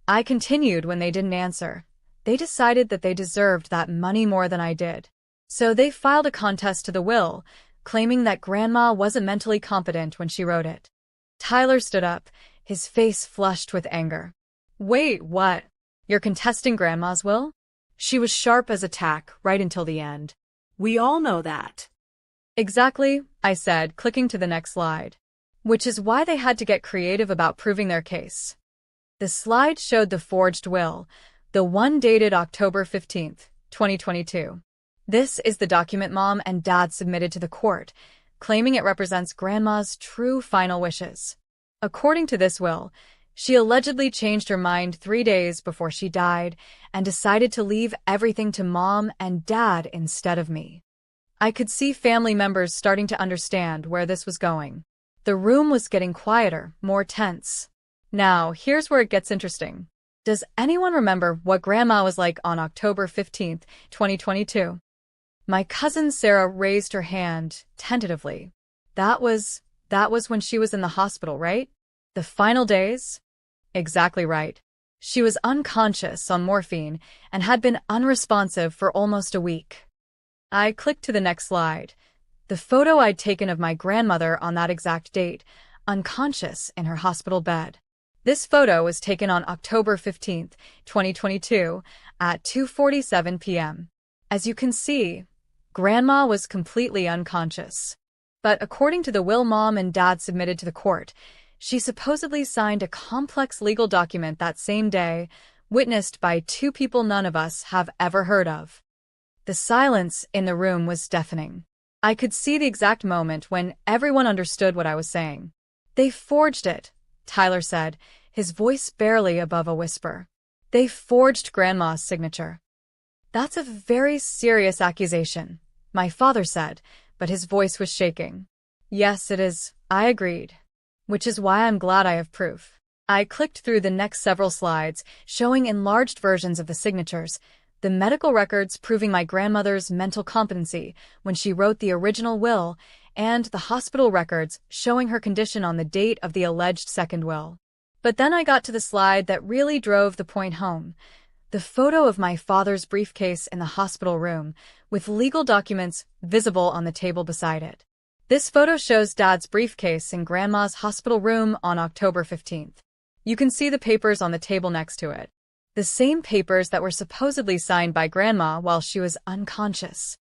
A: I continued when they didn't answer, They decided that they deserved that money more than I did. So they filed a contest to the will, claiming that Grandma wasn't mentally competent when she wrote it. Tyler stood up, his face flushed with anger. Wait, what? You're contesting Grandma's will?
B: She was sharp as a tack right until the end. We all know that.
A: Exactly, I said, clicking to the next slide. Which is why they had to get creative about proving their case. The slide showed the forged will, the one dated October 15th, 2022. This is the document Mom and Dad submitted to the court, claiming it represents Grandma's true final wishes. According to this will, she allegedly changed her mind 3 days before she died and decided to leave everything to Mom and Dad instead of me. I could see family members starting to understand where this was going. The room was getting quieter, more tense. Now, here's where it gets interesting. Does anyone remember what Grandma was like on October 15th, 2022? My cousin Sarah raised her hand, tentatively. That was when she was in the hospital, right? The final days? Exactly right. She was unconscious on morphine and had been unresponsive for almost a week. I clicked to the next slide. The photo I'd taken of my grandmother on that exact date, unconscious in her hospital bed. This photo was taken on October 15th, 2022, at 2:47 p.m. As you can see, Grandma was completely unconscious. But according to the will Mom and Dad submitted to the court, she supposedly signed a complex legal document that same day, witnessed by 2 people none of us have ever heard of. The silence in the room was deafening. I could see the exact moment when everyone understood what I was saying. They forged it, Tyler said, his voice barely above a whisper. They forged Grandma's signature. That's a very serious accusation, my father said, but his voice was shaking. Yes, it is, I agreed. Which is why I'm glad I have proof. I clicked through the next several slides, showing enlarged versions of the signatures, the medical records proving my grandmother's mental competency when she wrote the original will, and the hospital records showing her condition on the date of the alleged second will. But then I got to the slide that really drove the point home. The photo of my father's briefcase in the hospital room, with legal documents visible on the table beside it. This photo shows Dad's briefcase in Grandma's hospital room on October 15th. You can see the papers on the table next to it. The same papers that were supposedly signed by Grandma while she was unconscious.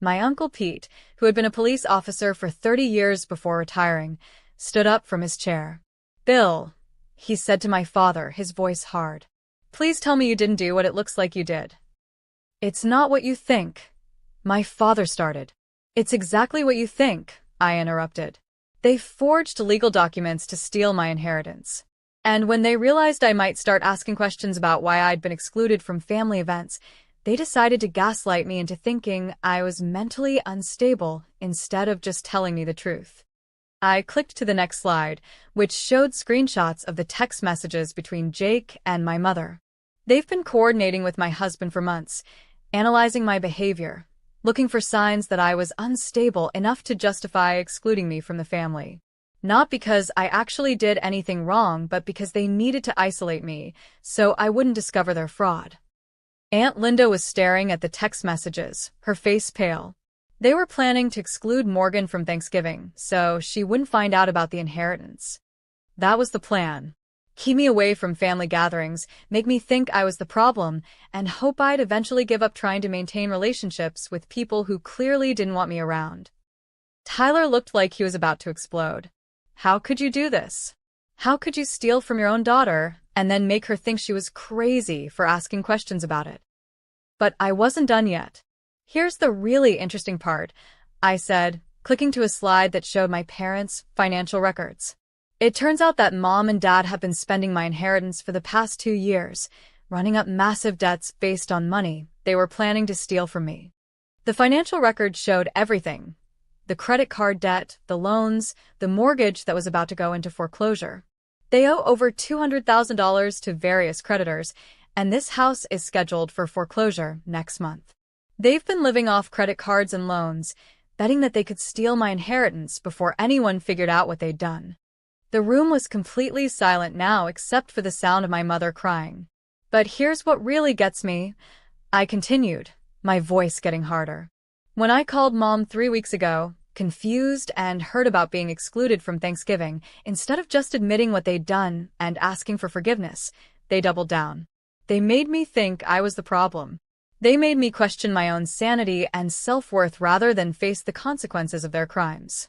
A: My Uncle Pete, who had been a police officer for 30 years before retiring, stood up from his chair. "Bill," he said to my father, his voice hard. "Please tell me you didn't do what it looks like you did." "It's not what you think," my father started. "It's exactly what you think," I interrupted. "They forged legal documents to steal my inheritance. And when they realized I might start asking questions about why I'd been excluded from family events, they decided to gaslight me into thinking I was mentally unstable instead of just telling me the truth." I clicked to the next slide, which showed screenshots of the text messages between Jake and my mother. They've been coordinating with my husband for months, analyzing my behavior, looking for signs that I was unstable enough to justify excluding me from the family. Not because I actually did anything wrong, but because they needed to isolate me, so I wouldn't discover their fraud. Aunt Linda was staring at the text messages, her face pale. They were planning to exclude Morgan from Thanksgiving, so she wouldn't find out about the inheritance. That was the plan. Keep me away from family gatherings, make me think I was the problem, and hope I'd eventually give up trying to maintain relationships with people who clearly didn't want me around. Tyler looked like he was about to explode. How could you do this? How could you steal from your own daughter and then make her think she was crazy for asking questions about it? But I wasn't done yet. "Here's the really interesting part," I said, clicking to a slide that showed my parents' financial records. "It turns out that Mom and Dad have been spending my inheritance for the past 2 years, running up massive debts based on money they were planning to steal from me." The financial records showed everything. The credit card debt, the loans, the mortgage that was about to go into foreclosure. They owe over $200,000 to various creditors, and this house is scheduled for foreclosure next month. They've been living off credit cards and loans, betting that they could steal my inheritance before anyone figured out what they'd done. The room was completely silent now except for the sound of my mother crying. But here's what really gets me, I continued, my voice getting harder. When I called Mom 3 weeks ago, confused and heard about being excluded from Thanksgiving, instead of just admitting what they'd done and asking for forgiveness, they doubled down. They made me think I was the problem. They made me question my own sanity and self-worth rather than face the consequences of their crimes.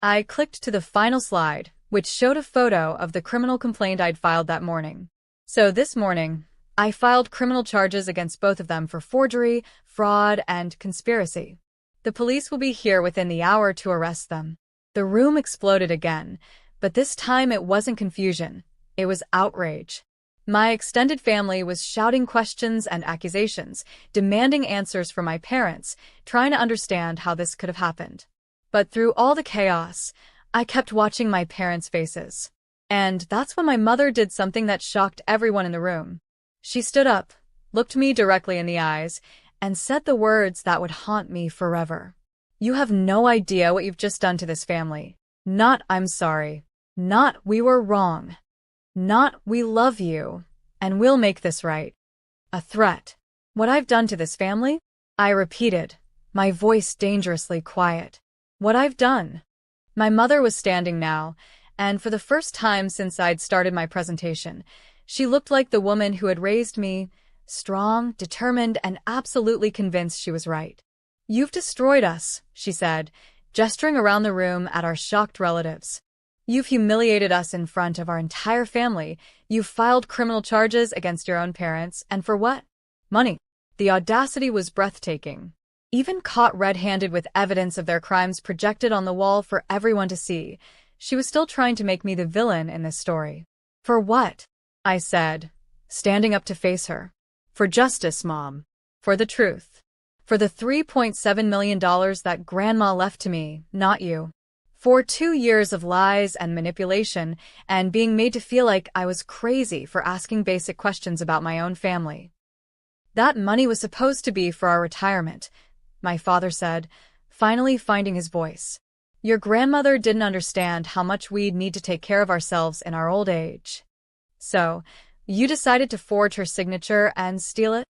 A: I clicked to the final slide, which showed a photo of the criminal complaint I'd filed that morning. So this morning, I filed criminal charges against both of them for forgery, fraud, and conspiracy. The police will be here within the hour to arrest them. The room exploded again, but this time it wasn't confusion. It was outrage. My extended family was shouting questions and accusations, demanding answers from my parents, trying to understand how this could have happened. But through all the chaos, I kept watching my parents' faces. And that's when my mother did something that shocked everyone in the room. She stood up, looked me directly in the eyes, and said the words that would haunt me forever. "You have no idea what you've just done to this family. Not, I'm sorry. Not, we were wrong. Not, we love you, and we'll make this right." A threat. What I've done to this family? I repeated, my voice dangerously quiet. What I've done. My mother was standing now, and for the first time since I'd started my presentation, she looked like the woman who had raised me, strong, determined, and absolutely convinced she was right. "You've destroyed us," she said, gesturing around the room at our shocked relatives. "You've humiliated us in front of our entire family. You've filed criminal charges against your own parents, and for what? Money." The audacity was breathtaking. Even caught red-handed with evidence of their crimes projected on the wall for everyone to see, she was still trying to make me the villain in this story. "For what?" I said, standing up to face her. "For justice, Mom. For the truth. For the $3.7 million that Grandma left to me, not you. For 2 years of lies and manipulation and being made to feel like I was crazy for asking basic questions about my own family. That money was supposed to be for our retirement," my father said, finally finding his voice. "Your grandmother didn't understand how much we'd need to take care of ourselves in our old age. So, you decided to forge her signature and steal it?"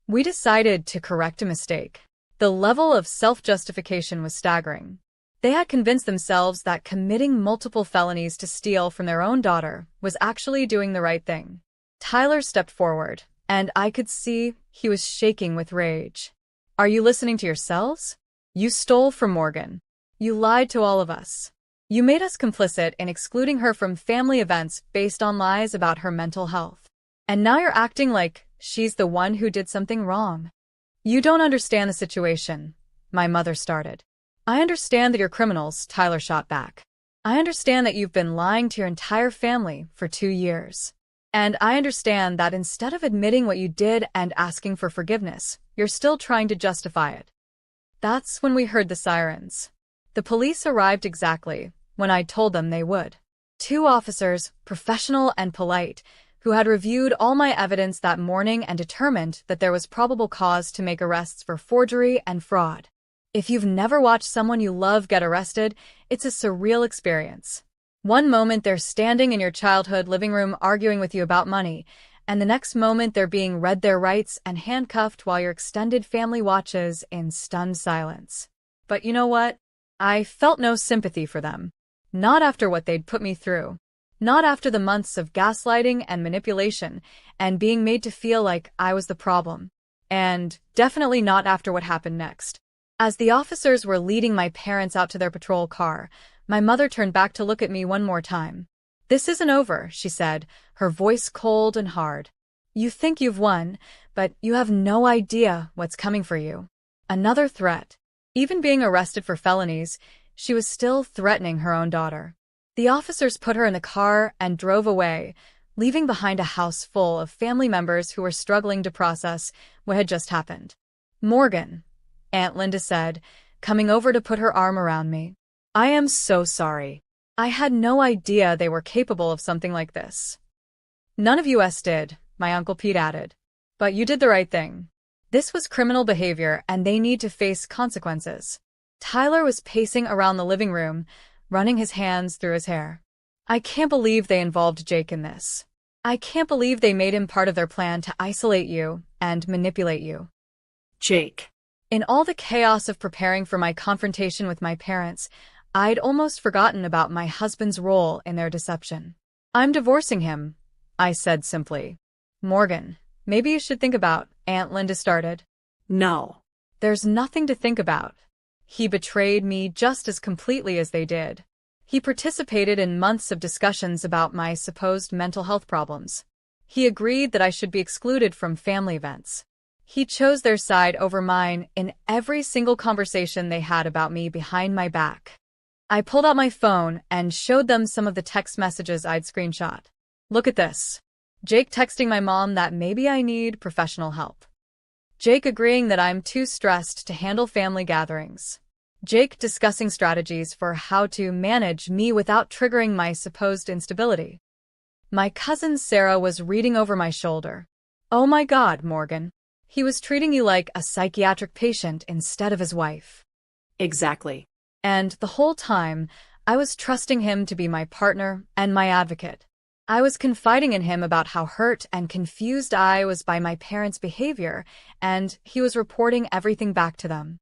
A: We decided to correct a mistake. The level of self-justification was staggering. They had convinced themselves that committing multiple felonies to steal from their own daughter was actually doing the right thing. Tyler stepped forward, and I could see he was shaking with rage. "Are you listening to yourselves? You stole from Morgan. You lied to all of us. You made us complicit in excluding her from family events based on lies about her mental health. And now you're acting like she's the one who did something wrong. You don't understand the situation," my mother started. "I understand that you're criminals," Tyler shot back. "I understand that you've been lying to your entire family for 2 years. And I understand that instead of admitting what you did and asking for forgiveness, you're still trying to justify it." That's when we heard the sirens. The police arrived exactly when I told them they would. 2 officers, professional and polite, who had reviewed all my evidence that morning and determined that there was probable cause to make arrests for forgery and fraud. If you've never watched someone you love get arrested, it's a surreal experience. One moment they're standing in your childhood living room arguing with you about money, and the next moment they're being read their rights and handcuffed while your extended family watches in stunned silence. But you know what? I felt no sympathy for them. Not after what they'd put me through. Not after the months of gaslighting and manipulation and being made to feel like I was the problem. And definitely not after what happened next. As the officers were leading my parents out to their patrol car, my mother turned back to look at me one more time. "This isn't over," she said, her voice cold and hard. "You think you've won, but you have no idea what's coming for you." Another threat. Even being arrested for felonies, she was still threatening her own daughter. The officers put her in the car and drove away, leaving behind a house full of family members who were struggling to process what had just happened. "Morgan," Aunt Linda said, coming over to put her arm around me. "I am so sorry. I had no idea they were capable of something like this." "None of us did," my Uncle Pete added. "But you did the right thing. This was criminal behavior and they need to face consequences." Tyler was pacing around the living room, running his hands through his hair. "I can't believe they involved Jake in this. I can't believe they made him part of their plan to isolate you and manipulate you.
B: Jake.
A: In all the chaos of preparing for my confrontation with my parents, I'd almost forgotten about my husband's role in their deception. I'm divorcing him, I said simply. Morgan, maybe you should think about, Aunt Linda started.
B: No.
A: There's nothing to think about. He betrayed me just as completely as they did. He participated in months of discussions about my supposed mental health problems. He agreed that I should be excluded from family events. He chose their side over mine in every single conversation they had about me behind my back. I pulled out my phone and showed them some of the text messages I'd screenshot. Look at this. Jake texting my mom that maybe I need professional help. Jake agreeing that I'm too stressed to handle family gatherings. Jake discussing strategies for how to manage me without triggering my supposed instability. My cousin Sarah was reading over my shoulder. Oh my God, Morgan. He was treating you like a psychiatric patient instead of his wife.
B: Exactly.
A: And the whole time, I was trusting him to be my partner and my advocate. I was confiding in him about how hurt and confused I was by my parents' behavior, and he was reporting everything back to them.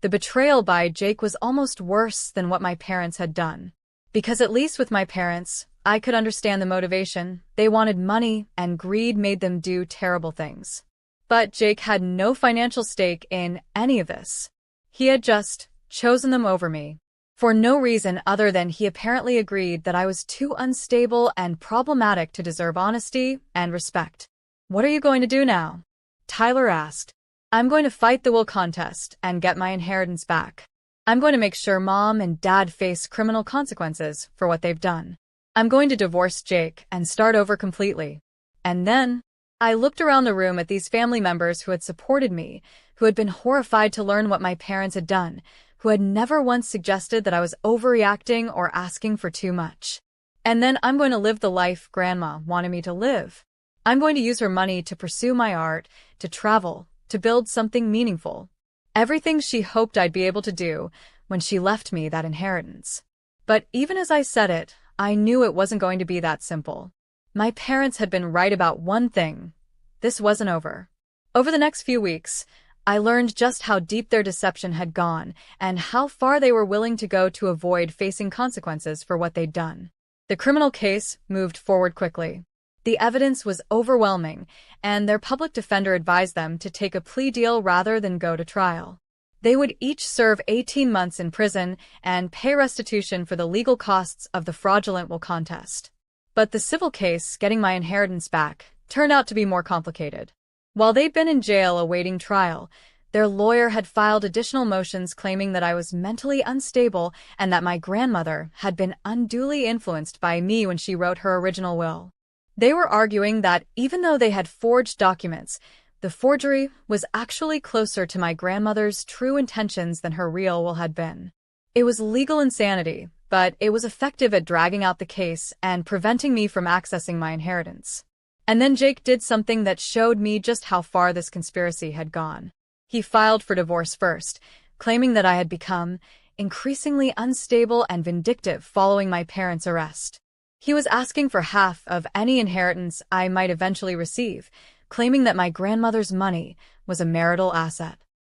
A: The betrayal by Jake was almost worse than what my parents had done. Because at least with my parents, I could understand the motivation. They wanted money, and greed made them do terrible things. But Jake had no financial stake in any of this. He had just chosen them over me. For no reason other than he apparently agreed that I was too unstable and problematic to deserve honesty and respect. What are you going to do now? Tyler asked. I'm going to fight the will contest and get my inheritance back. I'm going to make sure Mom and Dad face criminal consequences for what they've done. I'm going to divorce Jake and start over completely. And then, I looked around the room at these family members who had supported me, who had been horrified to learn what my parents had done, who had never once suggested that I was overreacting or asking for too much. And then I'm going to live the life Grandma wanted me to live. I'm going to use her money to pursue my art, to travel, to build something meaningful. Everything she hoped I'd be able to do when she left me that inheritance. But even as I said it, I knew it wasn't going to be that simple. My parents had been right about one thing. This wasn't over. Over the next few weeks, I learned just how deep their deception had gone and how far they were willing to go to avoid facing consequences for what they'd done. The criminal case moved forward quickly. The evidence was overwhelming, and their public defender advised them to take a plea deal rather than go to trial. They would each serve 18 months in prison and pay restitution for the legal costs of the fraudulent will contest. But the civil case, getting my inheritance back, turned out to be more complicated. While they'd been in jail awaiting trial, their lawyer had filed additional motions claiming that I was mentally unstable and that my grandmother had been unduly influenced by me when she wrote her original will. They were arguing that even though they had forged documents, the forgery was actually closer to my grandmother's true intentions than her real will had been. It was legal insanity, but it was effective at dragging out the case and preventing me from accessing my inheritance. And then Jake did something that showed me just how far this conspiracy had gone. He filed for divorce first, claiming that I had become increasingly unstable and vindictive following my parents' arrest. He was asking for half of any inheritance I might eventually receive, claiming that my grandmother's money was a marital asset.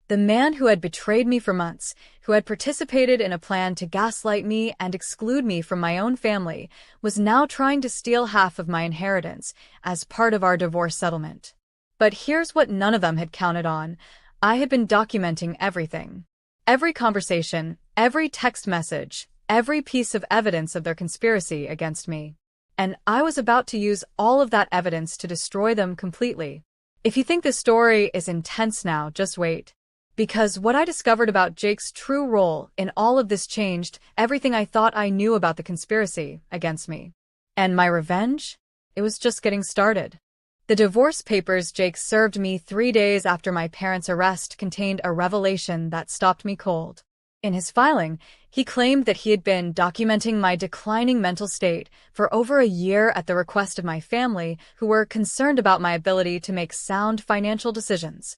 A: The man who had betrayed me for months, who had participated in a plan to gaslight me and exclude me from my own family, was now trying to steal half of my inheritance as part of our divorce settlement. But here's what none of them had counted on. I had been documenting everything. Every conversation, every text message, every piece of evidence of their conspiracy against me. And I was about to use all of that evidence to destroy them completely. If you think this story is intense now, just wait. Because what I discovered about Jake's true role in all of this changed everything I thought I knew about the conspiracy against me. And my revenge? It was just getting started. The divorce papers Jake served me 3 days after my parents' arrest contained a revelation that stopped me cold. In his filing, he claimed that he had been documenting my declining mental state for over a year at the request of my family, who were concerned about my ability to make sound financial decisions.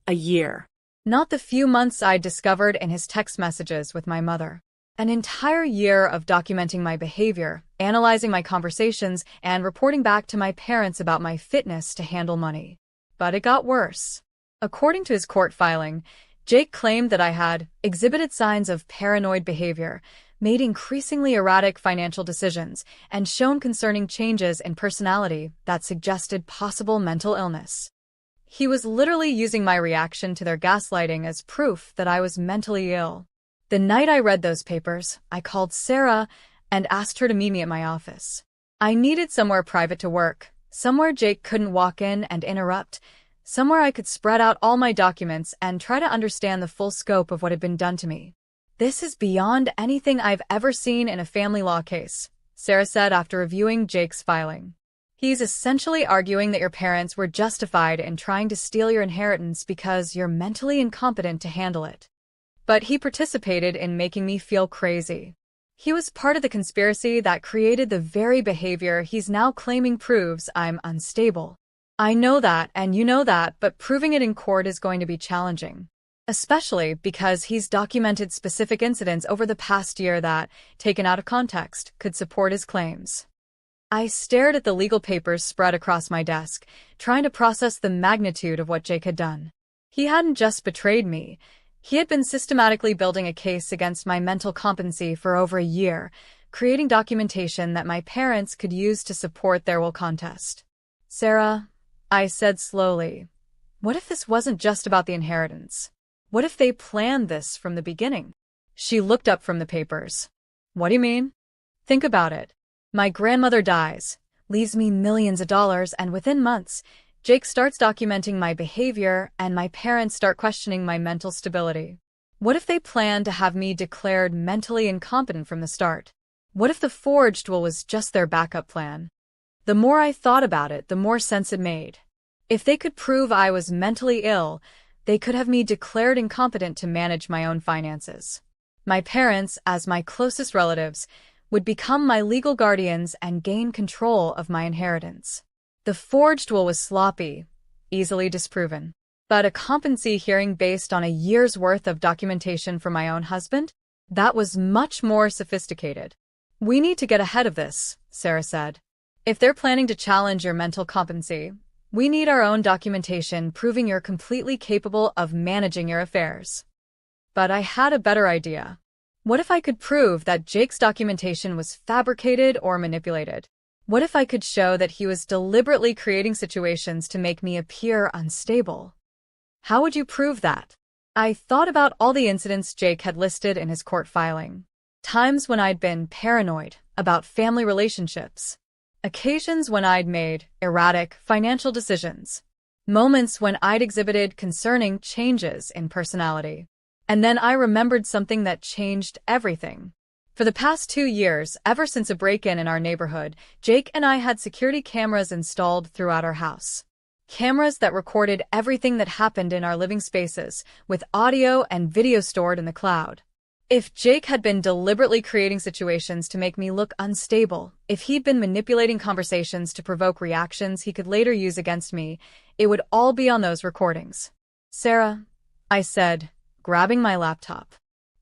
B: A year.
A: Not the few months I'd discovered in his text messages with my mother. An entire year of documenting my behavior, analyzing my conversations, and reporting back to my parents about my fitness to handle money. But it got worse. According to his court filing, Jake claimed that I had exhibited signs of paranoid behavior, made increasingly erratic financial decisions, and shown concerning changes in personality that suggested possible mental illness. He was literally using my reaction to their gaslighting as proof that I was mentally ill. The night I read those papers, I called Sarah and asked her to meet me at my office. I needed somewhere private to work, somewhere Jake couldn't walk in and interrupt, somewhere I could spread out all my documents and try to understand the full scope of what had been done to me. "This is beyond anything I've ever seen in a family law case," Sarah said after reviewing Jake's filing. "He's essentially arguing that your parents were justified in trying to steal your inheritance because you're mentally incompetent to handle it. But he participated in making me feel crazy. He was part of the conspiracy that created the very behavior he's now claiming proves I'm unstable. I know that, and you know that, but proving it in court is going to be challenging. Especially because he's documented specific incidents over the past year that, taken out of context, could support his claims." I stared at the legal papers spread across my desk, trying to process the magnitude of what Jake had done. He hadn't just betrayed me. He had been systematically building a case against my mental competency for over a year, creating documentation that my parents could use to support their will contest. "Sarah," I said slowly, "what if this wasn't just about the inheritance? What if they planned this from the beginning?" She looked up from the papers. "What do you mean?" "Think about it. My grandmother dies, leaves me millions of dollars, and within months, Jake starts documenting my behavior and my parents start questioning my mental stability. What if they planned to have me declared mentally incompetent from the start? What if the forged will was just their backup plan?" The more I thought about it, the more sense it made. If they could prove I was mentally ill, they could have me declared incompetent to manage my own finances. My parents, as my closest relatives, would become my legal guardians and gain control of my inheritance. The forged will was sloppy, easily disproven. But a competency hearing based on a year's worth of documentation from my own husband? That was much more sophisticated. "We need to get ahead of this," Sarah said. "If they're planning to challenge your mental competency, we need our own documentation proving you're completely capable of managing your affairs." But I had a better idea. What if I could prove that Jake's documentation was fabricated or manipulated? What if I could show that he was deliberately creating situations to make me appear unstable? How would you prove that? I thought about all the incidents Jake had listed in his court filing. Times when I'd been paranoid about family relationships. Occasions when I'd made erratic financial decisions. Moments when I'd exhibited concerning changes in personality. And then I remembered something that changed everything. For the past 2 years, ever since a break-in in our neighborhood, Jake and I had security cameras installed throughout our house. Cameras that recorded everything that happened in our living spaces, with audio and video stored in the cloud. If Jake had been deliberately creating situations to make me look unstable, if he'd been manipulating conversations to provoke reactions he could later use against me, it would all be on those recordings. "Sarah," I said, grabbing my laptop,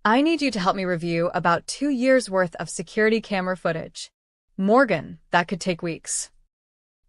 A: "I need you to help me review about 2 years' worth of security camera footage." "Morgan, that could take weeks."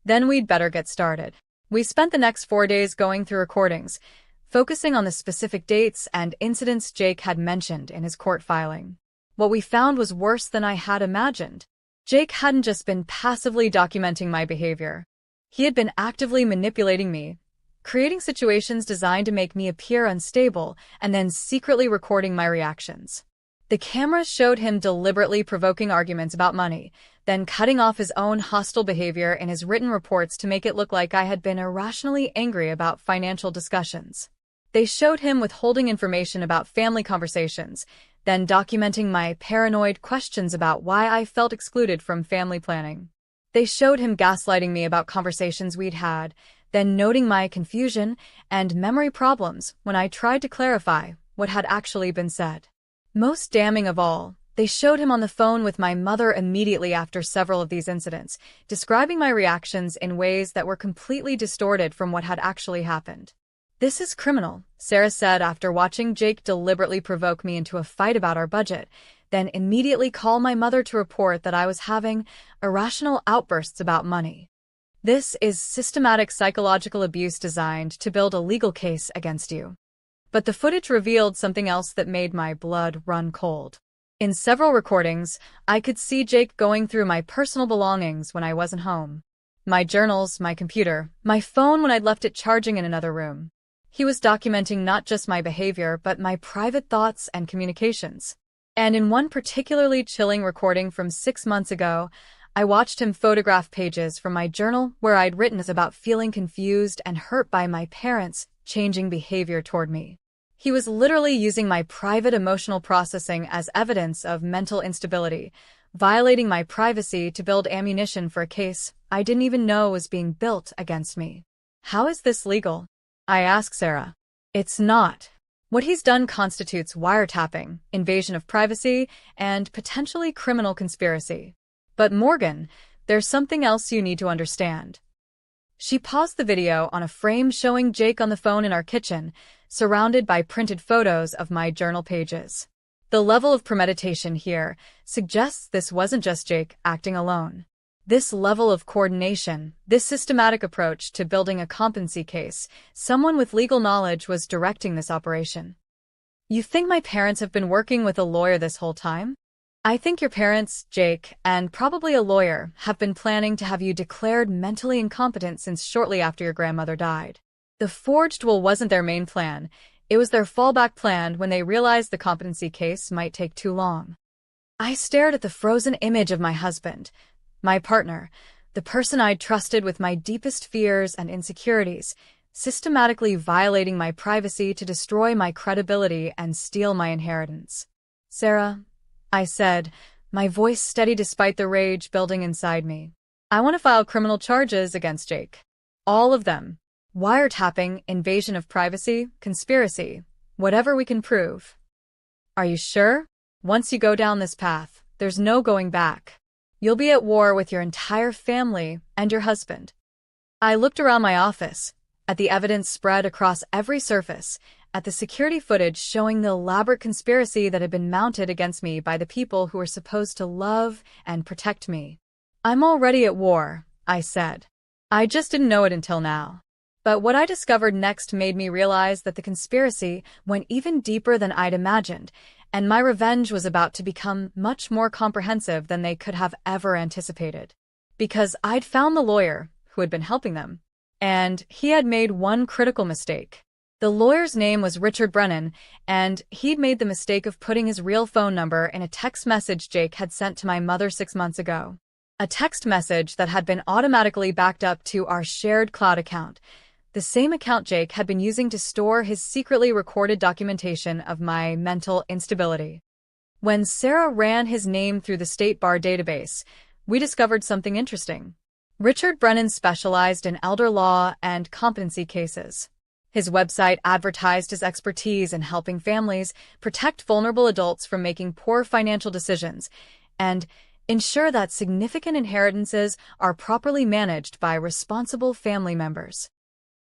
A: "Then we'd better get started." We spent the next 4 days going through recordings, focusing on the specific dates and incidents Jake had mentioned in his court filing. What we found was worse than I had imagined. Jake hadn't just been passively documenting my behavior. He had been actively manipulating me, creating situations designed to make me appear unstable, and then secretly recording my reactions. The cameras showed him deliberately provoking arguments about money, then cutting off his own hostile behavior in his written reports to make it look like I had been irrationally angry about financial discussions. They showed him withholding information about family conversations, then documenting my paranoid questions about why I felt excluded from family planning. They showed him gaslighting me about conversations we'd had, then noting my confusion and memory problems when I tried to clarify what had actually been said. Most damning of all, they showed him on the phone with my mother immediately after several of these incidents, describing my reactions in ways that were completely distorted from what had actually happened. "This is criminal," Sarah said after watching Jake deliberately provoke me into a fight about our budget, then immediately call my mother to report that I was having irrational outbursts about money. This is systematic psychological abuse designed to build a legal case against you. But the footage revealed something else that made my blood run cold. In several recordings, I could see Jake going through my personal belongings when I wasn't home. My journals, my computer, my phone when I'd left it charging in another room. He was documenting not just my behavior, but my private thoughts and communications. And in one particularly chilling recording from 6 months ago, I watched him photograph pages from my journal where I'd written about feeling confused and hurt by my parents' changing behavior toward me. He was literally using my private emotional processing as evidence of mental instability, violating my privacy to build ammunition for a case I didn't even know was being built against me. How is this legal? I asked Sarah. It's not. What he's done constitutes wiretapping, invasion of privacy, and potentially criminal conspiracy. But Morgan, there's something else you need to understand. She paused the video on a frame showing Jake on the phone in our kitchen, surrounded by printed photos of my journal pages. The level of premeditation here suggests this wasn't just Jake acting alone. This level of coordination, this systematic approach to building a competency case, someone with legal knowledge was directing this operation. You think my parents have been working with a lawyer this whole time? I think your parents, Jake, and probably a lawyer, have been planning to have you declared mentally incompetent since shortly after your grandmother died. The forged will wasn't their main plan. It was their fallback plan when they realized the competency case might take too long. I stared at the frozen image of my husband, my partner, the person I'd trusted with my deepest fears and insecurities, systematically violating my privacy to destroy my credibility and steal my inheritance. Sarah, I said, my voice steady despite the rage building inside me. I want to file criminal charges against Jake. All of them. Wiretapping, invasion of privacy, conspiracy, whatever we can prove. Are you sure? Once you go down this path, there's no going back. You'll be at war with your entire family and your husband. I looked around my office, at the evidence spread across every surface, at the security footage showing the elaborate conspiracy that had been mounted against me by the people who were supposed to love and protect me. I'm already at war, I said. I just didn't know it until now. But what I discovered next made me realize that the conspiracy went even deeper than I'd imagined, and my revenge was about to become much more comprehensive than they could have ever anticipated. Because I'd found the lawyer who had been helping them, and he had made one critical mistake. The lawyer's name was Richard Brennan, and he'd made the mistake of putting his real phone number in a text message Jake had sent to my mother 6 months ago. A text message that had been automatically backed up to our shared cloud account, the same account Jake had been using to store his secretly recorded documentation of my mental instability. When Sarah ran his name through the state bar database, we discovered something interesting. Richard Brennan specialized in elder law and competency cases. His website advertised his expertise in helping families protect vulnerable adults from making poor financial decisions and ensure that significant inheritances are properly managed by responsible family members.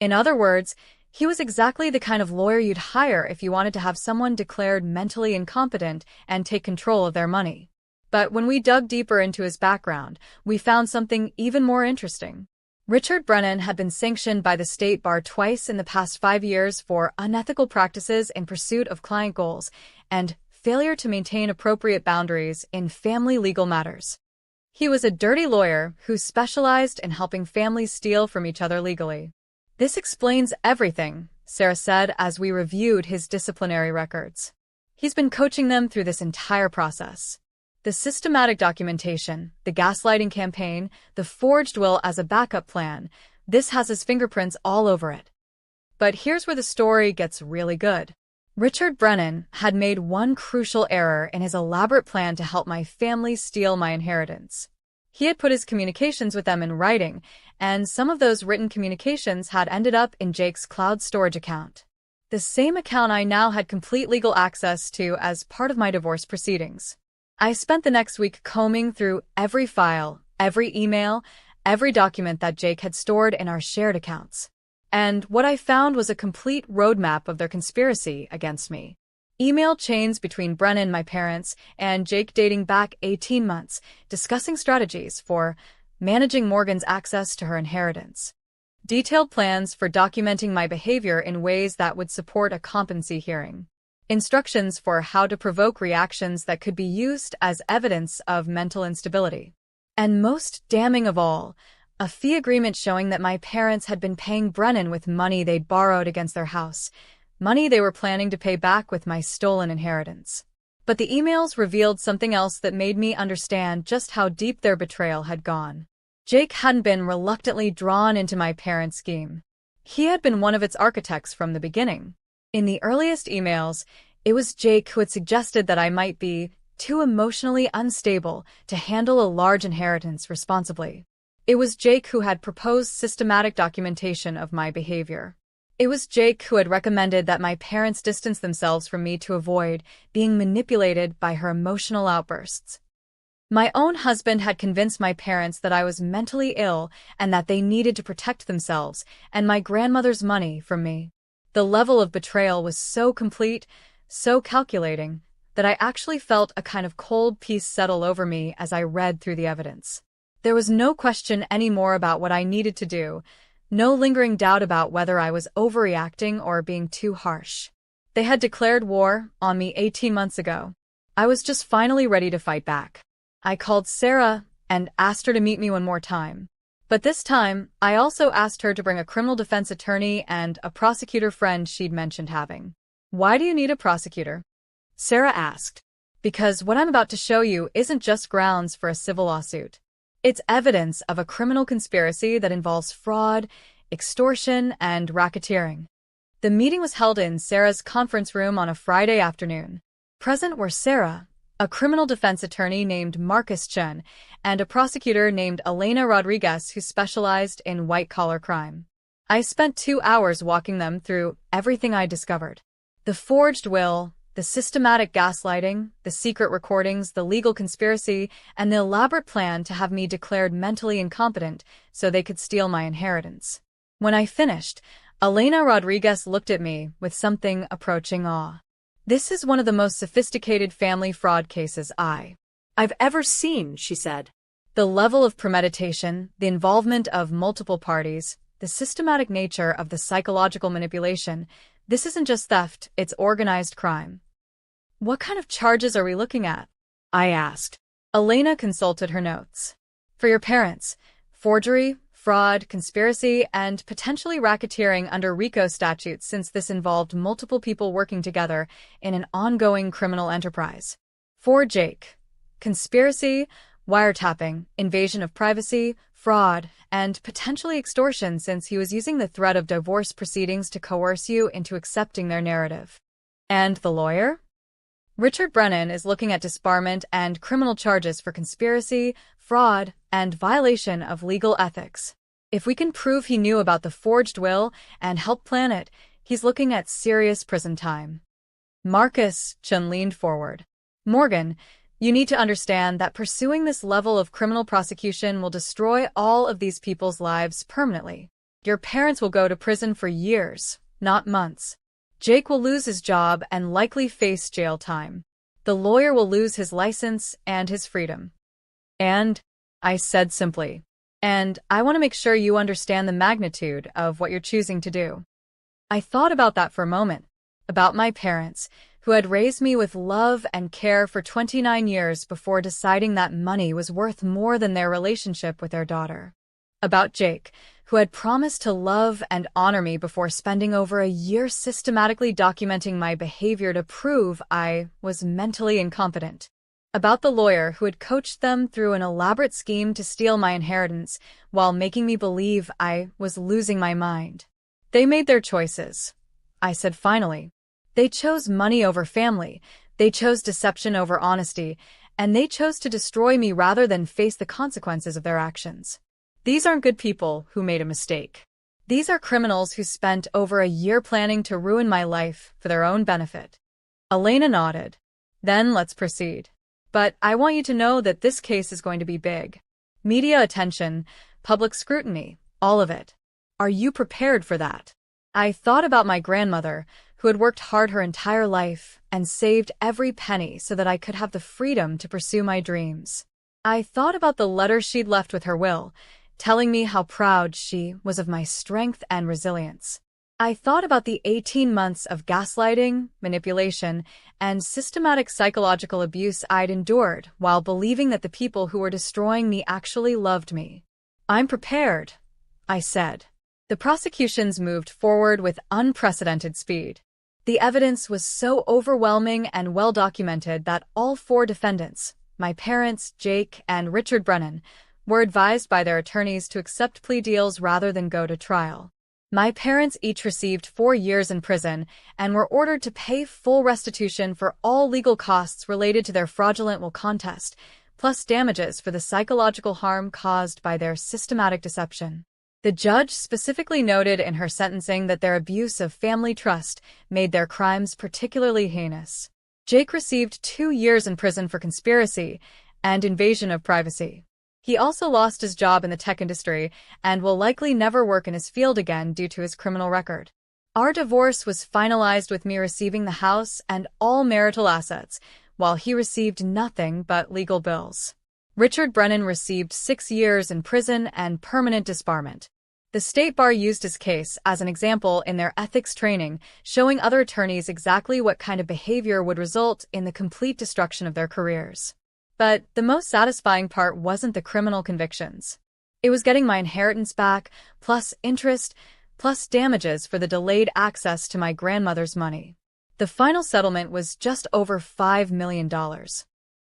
A: In other words, he was exactly the kind of lawyer you'd hire if you wanted to have someone declared mentally incompetent and take control of their money. But when we dug deeper into his background, we found something even more interesting. Richard Brennan had been sanctioned by the state bar twice in the past 5 years for unethical practices in pursuit of client goals and failure to maintain appropriate boundaries in family legal matters. He was a dirty lawyer who specialized in helping families steal from each other legally. This explains everything, Sarah said as we reviewed his disciplinary records. He's been coaching them through this entire process. The systematic documentation, the gaslighting campaign, the forged will as a backup plan, this has his fingerprints all over it. But here's where the story gets really good. Richard Brennan had made one crucial error in his elaborate plan to help my family steal my inheritance. He had put his communications with them in writing, and some of those written communications had ended up in Jake's cloud storage account. The same account I now had complete legal access to as part of my divorce proceedings. I spent the next week combing through every file, every email, every document that Jake had stored in our shared accounts. And what I found was a complete roadmap of their conspiracy against me. Email chains between Brennan, my parents, and Jake dating back 18 months, discussing strategies for managing Morgan's access to her inheritance. Detailed plans for documenting my behavior in ways that would support a competency hearing. Instructions for how to provoke reactions that could be used as evidence of mental instability. And most damning of all, a fee agreement showing that my parents had been paying Brennan with money they'd borrowed against their house, money they were planning to pay back with my stolen inheritance. But the emails revealed something else that made me understand just how deep their betrayal had gone. Jake hadn't been reluctantly drawn into my parents' scheme. He had been one of its architects from the beginning. In the earliest emails, it was Jake who had suggested that I might be too emotionally unstable to handle a large inheritance responsibly. It was Jake who had proposed systematic documentation of my behavior. It was Jake who had recommended that my parents distance themselves from me to avoid being manipulated by her emotional outbursts. My own husband had convinced my parents that I was mentally ill and that they needed to protect themselves and my grandmother's money from me. The level of betrayal was so complete, so calculating, that I actually felt a kind of cold peace settle over me as I read through the evidence. There was no question anymore about what I needed to do, no lingering doubt about whether I was overreacting or being too harsh. They had declared war on me 18 months ago. I was just finally ready to fight back. I called Sarah and asked her to meet me one more time. But this time, I also asked her to bring a criminal defense attorney and a prosecutor friend she'd mentioned having. "Why do you need a prosecutor?" Sarah asked. "Because what I'm about to show you isn't just grounds for a civil lawsuit. It's evidence of a criminal conspiracy that involves fraud, extortion, and racketeering." The meeting was held in Sarah's conference room on a Friday afternoon. Present were Sarah, a criminal defense attorney named Marcus Chen, and a prosecutor named Elena Rodriguez who specialized in white-collar crime. I spent 2 hours walking them through everything I discovered. The forged will, the systematic gaslighting, the secret recordings, the legal conspiracy, and the elaborate plan to have me declared mentally incompetent so they could steal my inheritance. When I finished, Elena Rodriguez looked at me with something approaching awe. "This is one of the most sophisticated family fraud cases I've ever seen," she said. "The level of premeditation, the involvement of multiple parties, the systematic nature of the psychological manipulation, this isn't just theft, it's organized crime." "What kind of charges are we looking at?" I asked. Elena consulted her notes. "For your parents, forgery, fraud, conspiracy, and potentially racketeering under RICO statutes since this involved multiple people working together in an ongoing criminal enterprise. For Jake, conspiracy, wiretapping, invasion of privacy, fraud, and potentially extortion since he was using the threat of divorce proceedings to coerce you into accepting their narrative." "And the lawyer?" "Richard Brennan is looking at disbarment and criminal charges for conspiracy, fraud, and violation of legal ethics. If we can prove he knew about the forged will and helped plan it, he's looking at serious prison time." Marcus Chen leaned forward. "Morgan, you need to understand that pursuing this level of criminal prosecution will destroy all of these people's lives permanently. Your parents will go to prison for years, not months. Jake will lose his job and likely face jail time. The lawyer will lose his license and his freedom." "And," I said simply, "and I want to make sure you understand the magnitude of what you're choosing to do." I thought about that for a moment, about my parents, who had raised me with love and care for 29 years before deciding that money was worth more than their relationship with their daughter. About Jake, who had promised to love and honor me before spending over a year systematically documenting my behavior to prove I was mentally incompetent. About the lawyer who had coached them through an elaborate scheme to steal my inheritance while making me believe I was losing my mind. They made their choices, I said finally. They chose money over family, they chose deception over honesty, and they chose to destroy me rather than face the consequences of their actions. These aren't good people who made a mistake. These are criminals who spent over a year planning to ruin my life for their own benefit. Elena nodded. "Then let's proceed. But I want you to know that this case is going to be big. Media attention, public scrutiny, all of it. Are you prepared for that?" I thought about my grandmother, who had worked hard her entire life and saved every penny so that I could have the freedom to pursue my dreams. I thought about the letter she'd left with her will, telling me how proud she was of my strength and resilience. I thought about the 18 months of gaslighting, manipulation, and systematic psychological abuse I'd endured while believing that the people who were destroying me actually loved me. "I'm prepared," I said. The prosecutions moved forward with unprecedented speed. The evidence was so overwhelming and well documented that all four defendants, my parents, Jake, and Richard Brennan, were advised by their attorneys to accept plea deals rather than go to trial. My parents each received 4 years in prison and were ordered to pay full restitution for all legal costs related to their fraudulent will contest, plus damages for the psychological harm caused by their systematic deception. The judge specifically noted in her sentencing that their abuse of family trust made their crimes particularly heinous. Jake received 2 years in prison for conspiracy and invasion of privacy. He also lost his job in the tech industry and will likely never work in his field again due to his criminal record. Our divorce was finalized with me receiving the house and all marital assets, while he received nothing but legal bills. Richard Brennan received 6 years in prison and permanent disbarment. The State Bar used his case as an example in their ethics training, showing other attorneys exactly what kind of behavior would result in the complete destruction of their careers. But the most satisfying part wasn't the criminal convictions. It was getting my inheritance back, plus interest, plus damages for the delayed access to my grandmother's money. The final settlement was just over $5 million.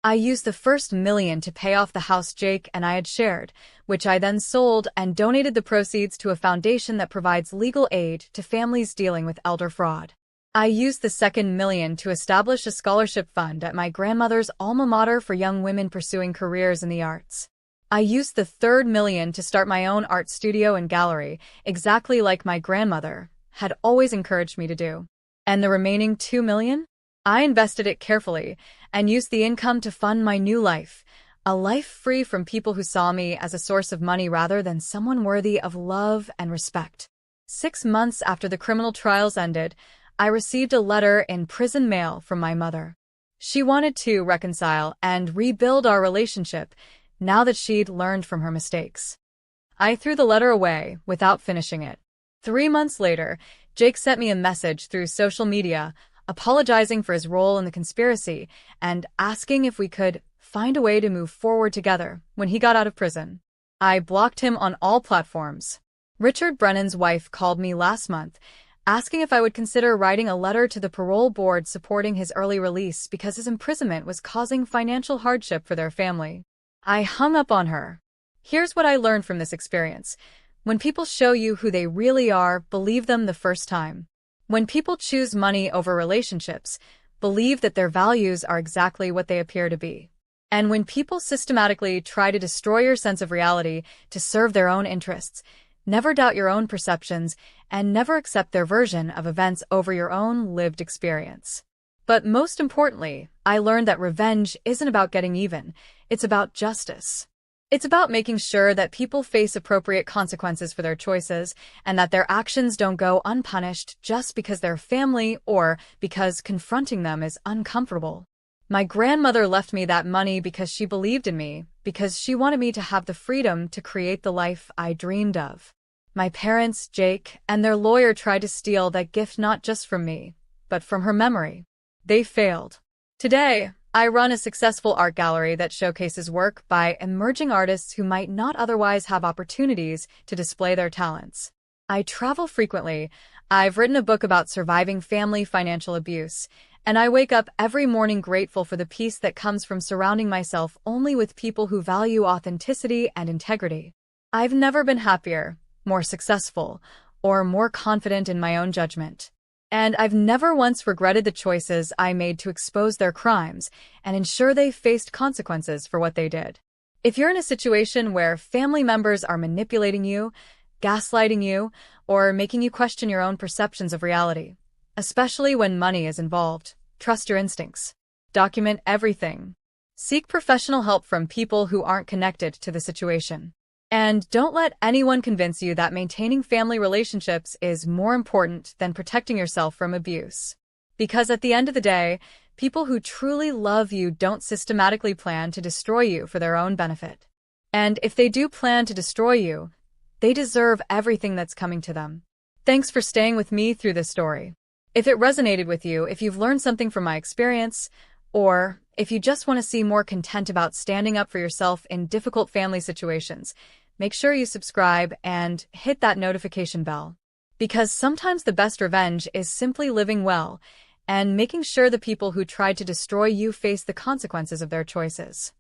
A: I used the first $1 million to pay off the house Jake and I had shared, which I then sold and donated the proceeds to a foundation that provides legal aid to families dealing with elder fraud. I used the second $1 million to establish a scholarship fund at my grandmother's alma mater for young women pursuing careers in the arts. I used the third $1 million to start my own art studio and gallery, exactly like my grandmother had always encouraged me to do. And the remaining $2 million? I invested it carefully and used the income to fund my new life, a life free from people who saw me as a source of money rather than someone worthy of love and respect. 6 months after the criminal trials ended, I received a letter in prison mail from my mother. She wanted to reconcile and rebuild our relationship now that she'd learned from her mistakes. I threw the letter away without finishing it. 3 months later, Jake sent me a message through social media, apologizing for his role in the conspiracy and asking if we could find a way to move forward together when he got out of prison. I blocked him on all platforms. Richard Brennan's wife called me last month, asking if I would consider writing a letter to the parole board supporting his early release because his imprisonment was causing financial hardship for their family. I hung up on her. Here's what I learned from this experience. When people show you who they really are, believe them the first time. When people choose money over relationships, believe that their values are exactly what they appear to be. And when people systematically try to destroy your sense of reality to serve their own interests, never doubt your own perceptions and never accept their version of events over your own lived experience. But most importantly, I learned that revenge isn't about getting even, it's about justice. It's about making sure that people face appropriate consequences for their choices and that their actions don't go unpunished just because they're family or because confronting them is uncomfortable. My grandmother left me that money because she believed in me, because she wanted me to have the freedom to create the life I dreamed of. My parents, Jake, and their lawyer tried to steal that gift not just from me, but from her memory. They failed. Today, I run a successful art gallery that showcases work by emerging artists who might not otherwise have opportunities to display their talents. I travel frequently, I've written a book about surviving family financial abuse, and I wake up every morning grateful for the peace that comes from surrounding myself only with people who value authenticity and integrity. I've never been happier, more successful, or more confident in my own judgment. And I've never once regretted the choices I made to expose their crimes and ensure they faced consequences for what they did. If you're in a situation where family members are manipulating you, gaslighting you, or making you question your own perceptions of reality, especially when money is involved, trust your instincts. Document everything. Seek professional help from people who aren't connected to the situation. And don't let anyone convince you that maintaining family relationships is more important than protecting yourself from abuse. Because at the end of the day, people who truly love you don't systematically plan to destroy you for their own benefit. And if they do plan to destroy you, they deserve everything that's coming to them. Thanks for staying with me through this story. If it resonated with you, if you've learned something from my experience, or if you just want to see more content about standing up for yourself in difficult family situations, make sure you subscribe and hit that notification bell. Because sometimes the best revenge is simply living well and making sure the people who tried to destroy you face the consequences of their choices.